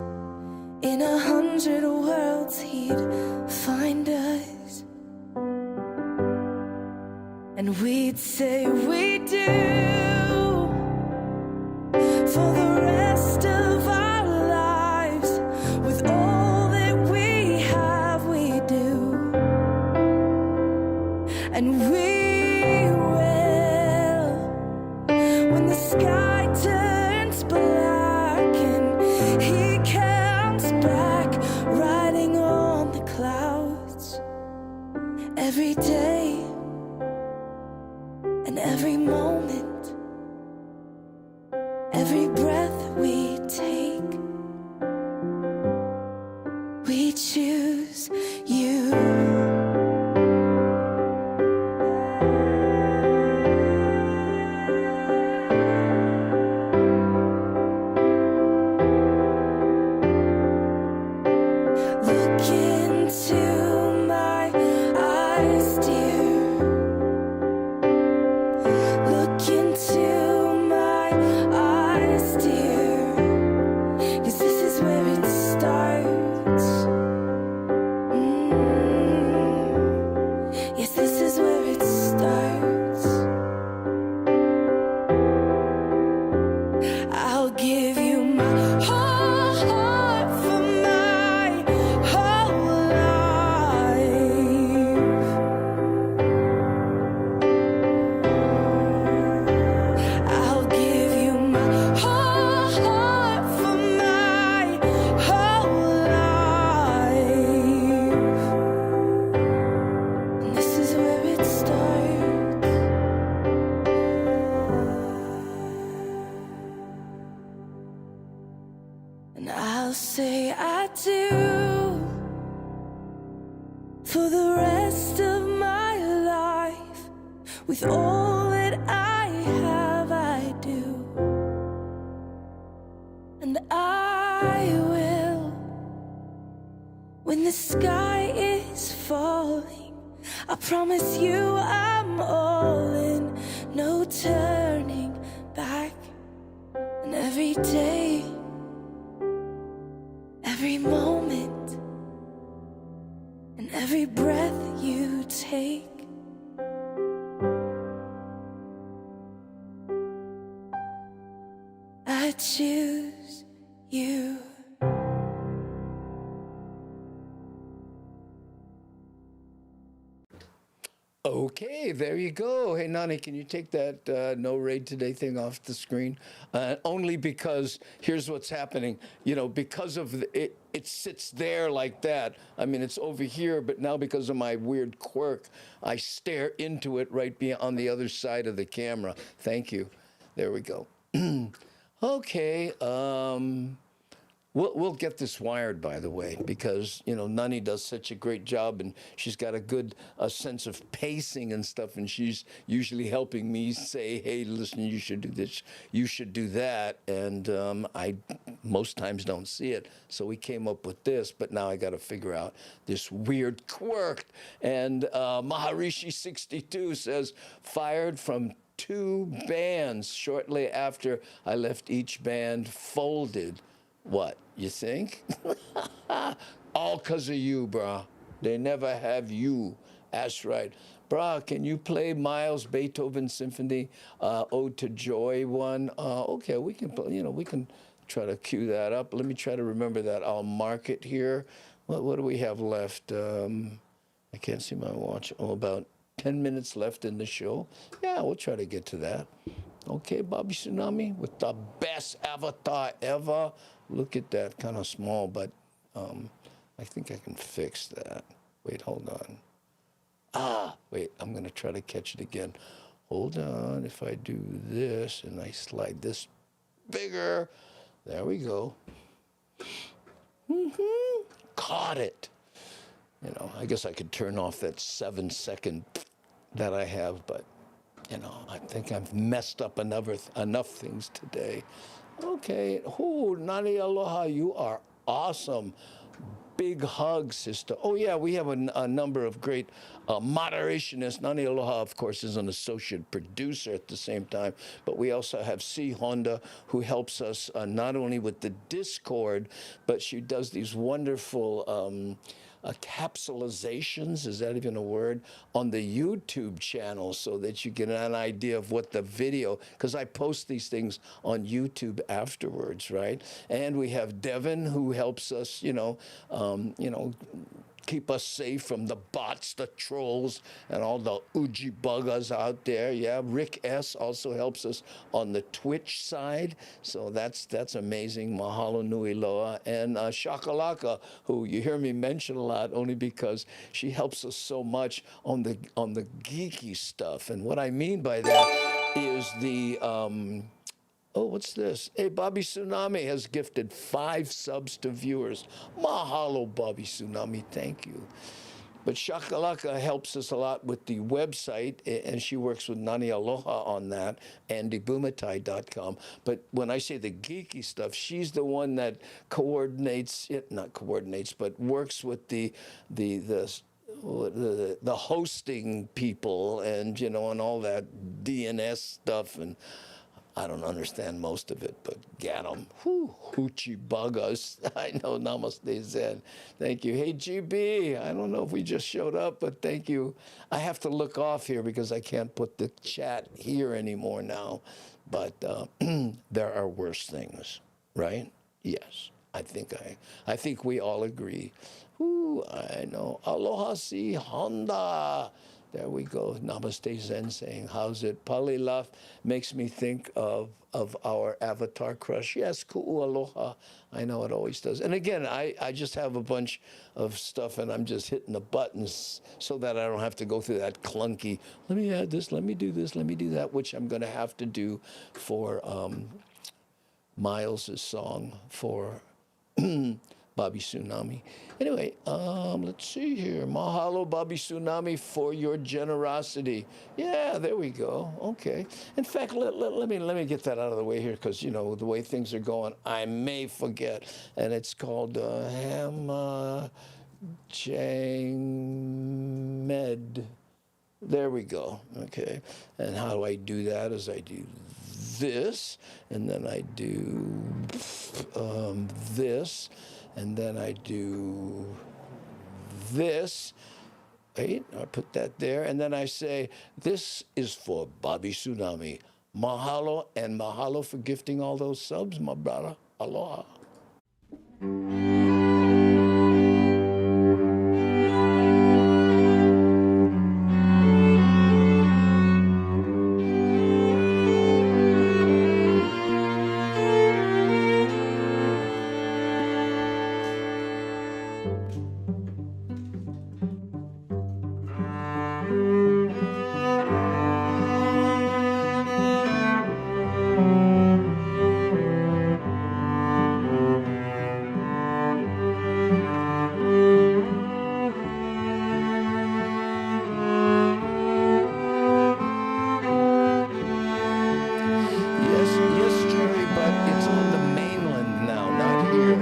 in 100 worlds. He'd find us, and we'd say we do for the rest of our lives. With all that we have, we do, and we will. When the sky turns black and he comes back, riding on the clouds, every day and every moment, every breath we take, we choose you. Look into my eyes, dear. Look into do for the rest of my life. With all that I have, I do. And I will. When the sky is falling, I promise you I'm all in. No turning back. And every day, every moment, and every breath you take, I choose you. Okay, there you go. Hey, Nani, can you take that no raid today thing off the screen? Only because here's what's happening. You know, because of it sits there like that. I mean, it's over here, but now because of my weird quirk, I stare into it right on the other side of the camera. Thank you. There we go. Okay. We'll get this wired, by the way, because, you know, Nani does such a great job, and she's got a good sense of pacing and stuff, and she's usually helping me say, hey, listen, you should do this, you should do that, and I most times don't see it, so we came up with this, but now I got to figure out this weird quirk, and Maharishi62 says, fired from 2 bands shortly after I left each band folded. What, you think? All because of you, brah. They never have you. That's right. Brah, can you play Miles Beethoven Symphony, Ode to Joy one? Okay, we can, we can try to cue that up. Let me try to remember that. I'll mark it here. What do we have left? I can't see my watch. Oh, about 10 minutes left in the show. Yeah, we'll try to get to that. Okay, Bobby Tsunami with the best avatar ever. Look at that, kind of small, but I think I can fix that. Wait, hold on. Wait, I'm going to try to catch it again. Hold on. If I do this and I slide this bigger, there we go. Caught it. You know, I guess I could turn off that 7-second that I have, but you know, I think I've messed up enough things today. Okay. Oh, Nani Aloha, you are awesome. Big hug, sister. Oh, yeah, we have a number of great moderationists. Nani Aloha, of course, is an associate producer at the same time, but we also have C. Honda, who helps us not only with the Discord, but she does these wonderful capsulizations, is that even a word, on the YouTube channel so that you get an idea of what the video, because I post these things on YouTube afterwards, right? And we have Devin, who helps us, keep us safe from the bots, the trolls, and all the Uji buggers out there. Yeah, Rick S. also helps us on the Twitch side, so that's amazing. Mahalo nui loa. And Shakalaka, who you hear me mention a lot only because she helps us so much on the geeky stuff. And what I mean by that is the oh, what's this? Hey, Bobby Tsunami has gifted 5 subs to viewers. Mahalo, Bobby Tsunami. Thank you. But Shakalaka helps us a lot with the website, and she works with Nani Aloha on that, and Bumatai.com. But when I say the geeky stuff, she's the one that not coordinates, but works with the hosting people and, and all that DNS stuff, and I don't understand most of it, but get 'em. Hoochie buggers. I know, namaste zen. Thank you. Hey, GB, I don't know if we just showed up, but thank you. I have to look off here because I can't put the chat here anymore now. But there are worse things, right? Yes, I think we all agree. I know. Aloha si Honda. There we go. Namaste Zen saying, how's it? Palilaf makes me think of our avatar crush. Yes, ku'u aloha. I know it always does. And again, I just have a bunch of stuff and I'm just hitting the buttons so that I don't have to go through that clunky, let me add this, let me do this, let me do that, which I'm going to have to do for Miles' song for Bobby Tsunami. Anyway, let's see here. Mahalo, Bobby Tsunami, for your generosity. Yeah, there we go. Okay. In fact, let me get that out of the way here, because you know the way things are going, I may forget. And it's called Ham Chang Med. There we go. Okay. And how do I do that? Is I do this, and then I do this, and then I do this. Right? I put that there, and then I say, this is for Bobby Tsunami. Mahalo, and mahalo for gifting all those subs, my brother. Aloha. Yes, Jerry, but it's on the mainland now, not here.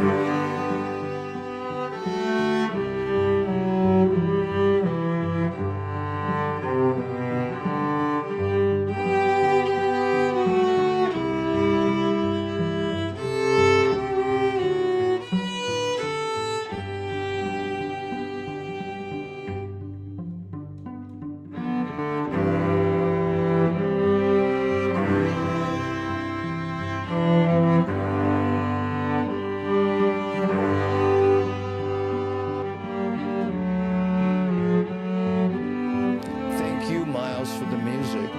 Thank you, Miles, for the music.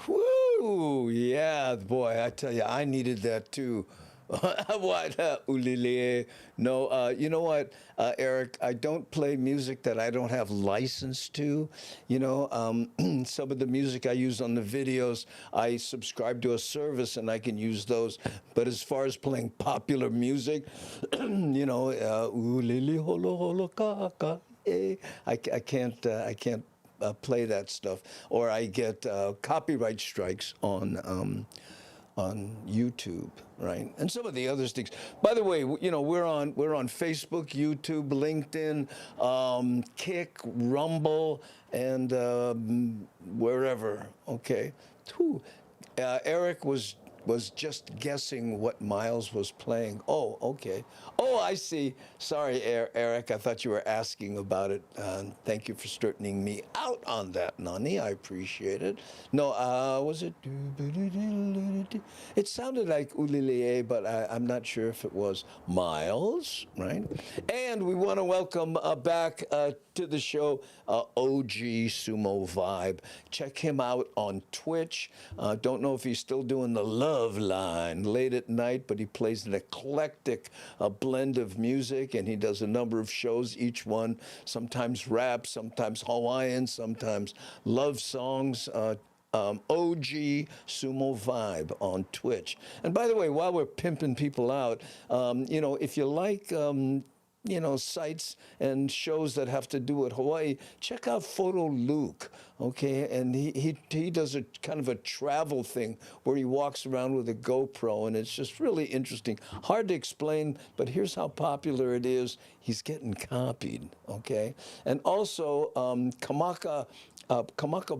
Woo! Yeah, boy, I tell you, I needed that too. What? Ulile? No, you know what, Eric? I don't play music that I don't have license to. You know, some of the music I use on the videos, I subscribe to a service and I can use those. But as far as playing popular music, you know, ulile holo holo kaka, I can't play that stuff, or I get copyright strikes on YouTube, right? And some of the other things. By the way, you know, we're on Facebook, YouTube, LinkedIn, Kick, Rumble, and wherever. Okay. Eric was just guessing what Miles was playing. Oh, okay. Oh, I see. Sorry, Eric. I thought you were asking about it. Thank you for straightening me out on that, Nani. I appreciate it. No, was it? It sounded like Ulile, but I'm not sure if it was Miles, right? And we want to welcome back to the show OG Sumo Vibe. Check him out on Twitch. Don't know if he's still doing the Love Line late at night, but he plays an eclectic blend of music, and he does a number of shows, each one sometimes rap, sometimes Hawaiian, sometimes love songs. OG Sumo Vibe on Twitch. And by the way, while we're pimping people out, you know, if you like you know, sites and shows that have to do with Hawaii, check out Photo Luke, okay? And he does a kind of a travel thing where he walks around with a GoPro, and it's just really interesting. Hard to explain, but here's how popular it is. He's getting copied, okay? And also, Kamaka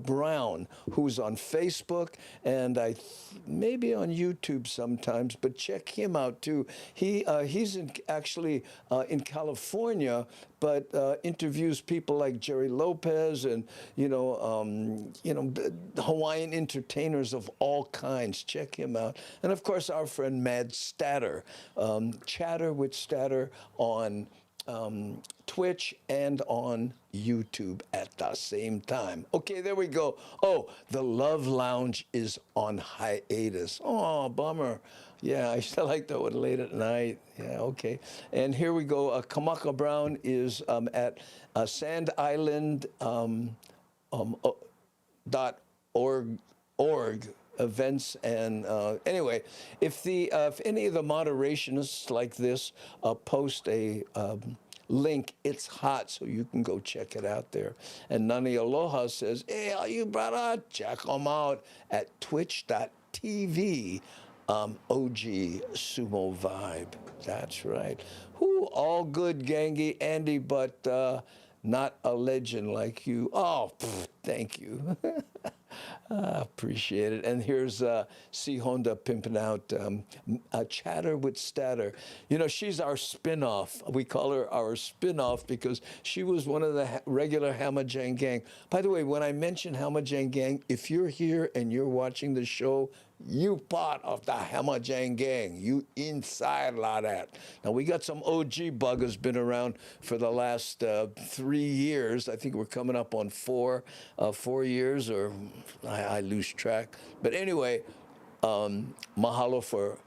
Brown, who's on Facebook and maybe on YouTube sometimes, but check him out too. He's actually in California, but interviews people like Jerry Lopez and Hawaiian entertainers of all kinds. Check him out. And of course, our friend Mad Statter, Chatter with Statter on Twitch and on YouTube at the same time. Okay, there we go. Oh, the Love Lounge is on hiatus. Oh, bummer. Yeah, I still like that one late at night. Yeah, okay. And here we go. Kamaka Brown is at sandisland.org events. And anyway, if any of the moderationists like this post a link, it's hot, so you can go check it out there. And Nani Aloha says, hey, all you brother, check them out at twitch.tv. OG Sumo Vibe. That's right. Who all good, Gangi, Andy, but not a legend like you. Oh, thank you. Appreciate it. And here's C. Honda pimping out Chatter with Statter. You know, she's our spin-off. We call her our spin-off because she was one of the regular Hamajang Gang. By the way, when I mention Hamajang Gang, if you're here and you're watching the show, you part of the Hamajang Gang. You inside like that. Now, we got some OG buggers been around for the last 3 years. I think we're coming up on 4 years, or I lose track. But anyway, mahalo for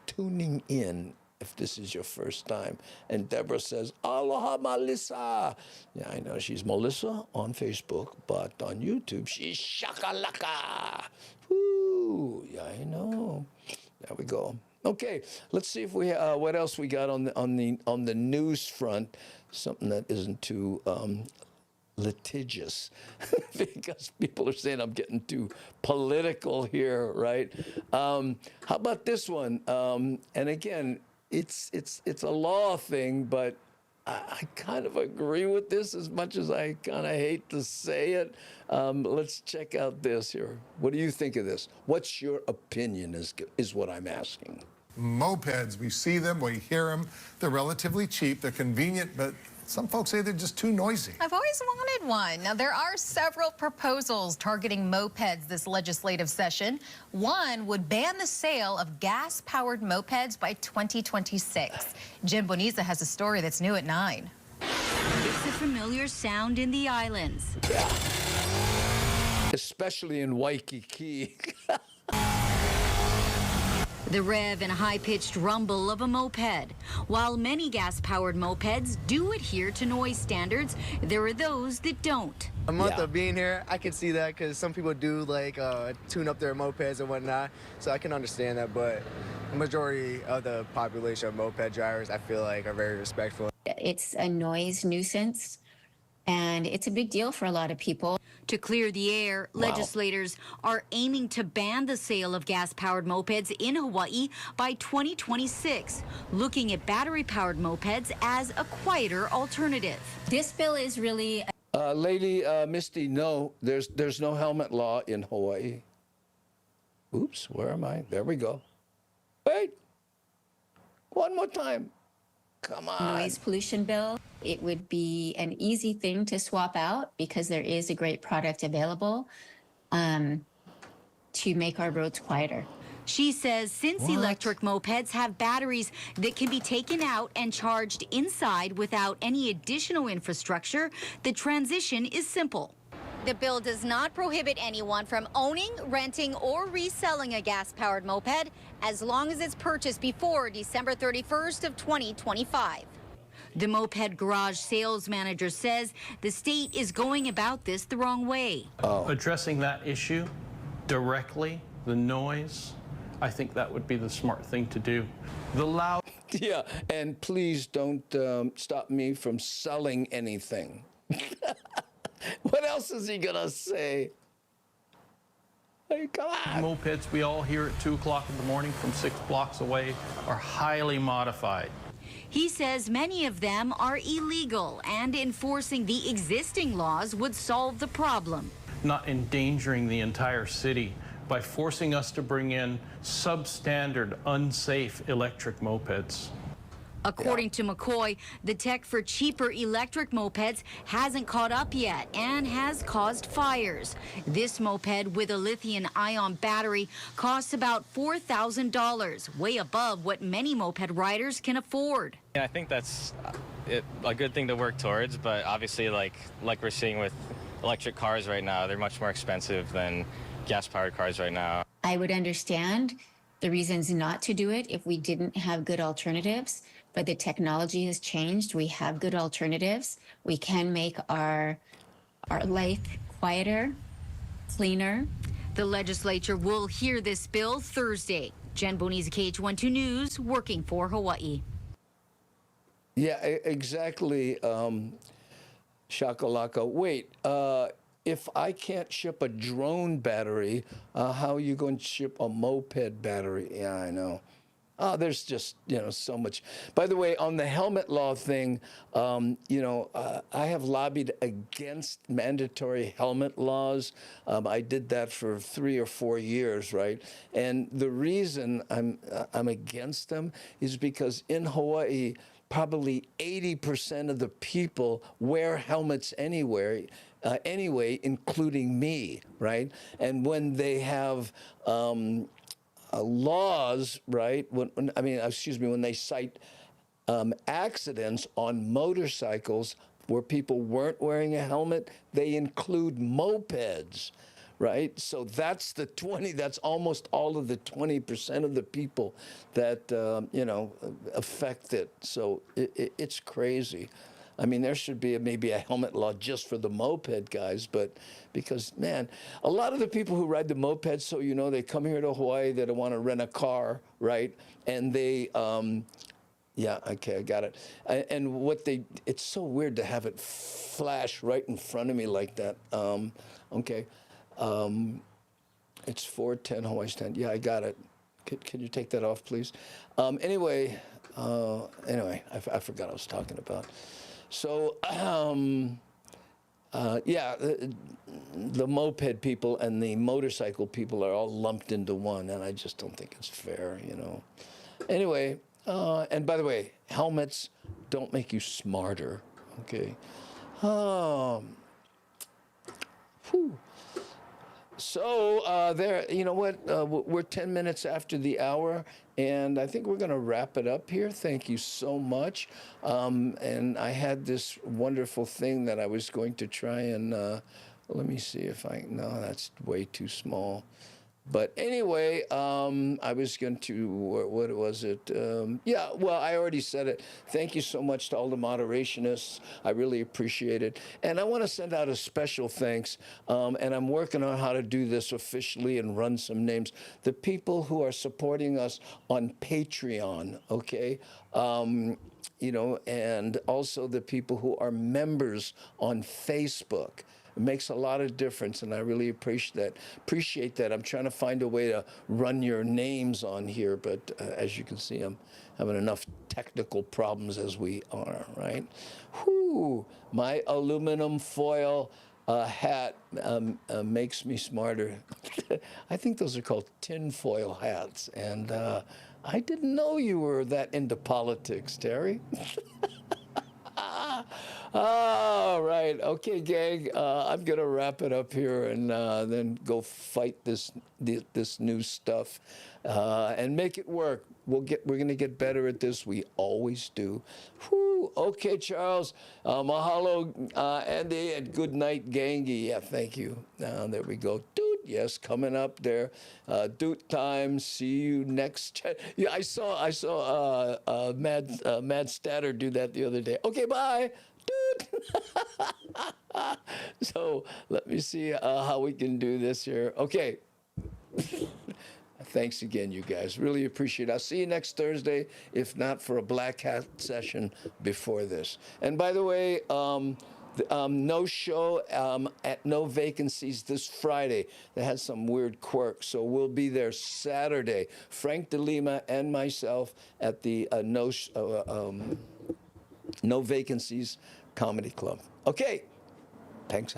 tuning in if this is your first time. And Deborah says, aloha, Melissa. Yeah, I know she's Melissa on Facebook, but on YouTube, she's shakalaka. Woo, yeah, I know. There we go. Okay, let's see if we what else we got on the news front. Something that isn't too litigious, because people are saying I'm getting too political here, right? How about this one? And again, it's a law thing, but I kind of agree with this as much as I kind of hate to say it. Let's check out this here. What do you think of this? What's your opinion is what I'm asking. Mopeds, we see them, we hear them. They're relatively cheap, they're convenient, but some folks say they're just too noisy. I've always wanted one. Now, there are several proposals targeting mopeds this legislative session. One would ban the sale of gas-powered mopeds by 2026. Jen Boniza has a story that's new at 9. It's a familiar sound in the islands. Yeah. Especially in Waikiki. The rev and high-pitched rumble of a moped. While many gas-powered mopeds do adhere to noise standards, there are those that don't. A month of being here, I can see that because some people do like tune up their mopeds and whatnot, so I can understand that, but the majority of the population of moped drivers, I feel like, are very respectful. It's a noise nuisance, and it's a big deal for a lot of people. To clear the air, legislators are aiming to ban the sale of gas-powered mopeds in Hawaii by 2026, looking at battery-powered mopeds as a quieter alternative. This bill is really... Lady Misty, no, there's no helmet law in Hawaii. Oops, where am I? There we go. Wait, one more time. Come on. Noise pollution bill. It would be an easy thing to swap out because there is a great product available to make our roads quieter. She says since electric mopeds have batteries that can be taken out and charged inside without any additional infrastructure, the transition is simple. The bill does not prohibit anyone from owning, renting, or reselling a gas-powered moped as long as it's purchased before December 31st of 2025. The Moped Garage sales manager says the state is going about this the wrong way. Addressing that issue directly, the noise, I think that would be the smart thing to do. The loud... Yeah, and please don't stop me from selling anything. What else is he gonna say? Hey, come on. Mopeds we all hear at 2 o'clock in the morning from 6 blocks away are highly modified. He says many of them are illegal, and enforcing the existing laws would solve the problem. Not endangering the entire city by forcing us to bring in substandard, unsafe electric mopeds. According to McCoy, the tech for cheaper electric mopeds hasn't caught up yet and has caused fires. This moped with a lithium-ion battery costs about $4,000, way above what many moped riders can afford. I think that's a good thing to work towards, but obviously like we're seeing with electric cars right now, they're much more expensive than gas-powered cars right now. I would understand the reasons not to do it if we didn't have good alternatives, but the technology has changed. We have good alternatives. We can make our life quieter, cleaner. The legislature will hear this bill Thursday. Jen Boniza, KH12 News, working for Hawaii. Yeah, exactly, Shakalaka. Wait, if I can't ship a drone battery, how are you going to ship a moped battery? Yeah, I know. There's just, so much. By the way, on the helmet law thing, I have lobbied against mandatory helmet laws. I did that for 3 or 4 years, right? And the reason I'm against them is because in Hawaii, probably 80% of the people wear helmets anyway, including me, right? And when they have laws, right? When they cite accidents on motorcycles where people weren't wearing a helmet, they include mopeds, right? So that's that's almost all of the 20% of the people that, affect it. So it's crazy. I mean, there should be maybe a helmet law just for the moped guys, but because, man, a lot of the people who ride the mopeds, so they come here to Hawaii, they don't want to rent a car, right? And they, yeah, okay, I got it. And it's so weird to have it flash right in front of me like that. Okay, it's 410 Hawaii stand. Yeah, I got it. Can you take that off, please? Anyway, I forgot what I was talking about. So, the moped people and the motorcycle people are all lumped into one, and I just don't think it's fair, Anyway, and by the way, helmets don't make you smarter, okay? So we're 10 minutes after the hour, and I think we're going to wrap it up here. Thank you so much. And I had this wonderful thing that I was going to try and, let me see if no, that's way too small. But anyway, I was going to, what was it? Yeah, well, I already said it. Thank you so much to all the moderationists. I really appreciate it. And I want to send out a special thanks, and I'm working on how to do this officially and run some names. The people who are supporting us on Patreon, okay? You know, and also the people who are members on Facebook. It makes a lot of difference, and I really appreciate that. I'm trying to find a way to run your names on here, but as you can see, I'm having enough technical problems as we are, right? Whew, my aluminum foil hat makes me smarter. I think those are called tinfoil hats, and I didn't know you were that into politics, Terry. All right. Okay, gang. I'm going to wrap it up here and then go fight this new stuff and make it work. We're going to get better at this. We always do. Whew. Okay, Charles. Mahalo, Andy, and good night, gangy. Yeah, thank you. There we go. Dude, yes, coming up there. Doot time. See you next. Yeah, I saw Mad Statter do that the other day. Okay, bye. So let me see how we can do this here. Okay. Thanks again, you guys. Really appreciate it. I'll see you next Thursday, if not for a black hat session before this. And by the way, no show at No Vacancies this Friday. That has some weird quirks, so we'll be there Saturday. Frank DeLima and myself at the No Vacancies Comedy Club. Okay, thanks,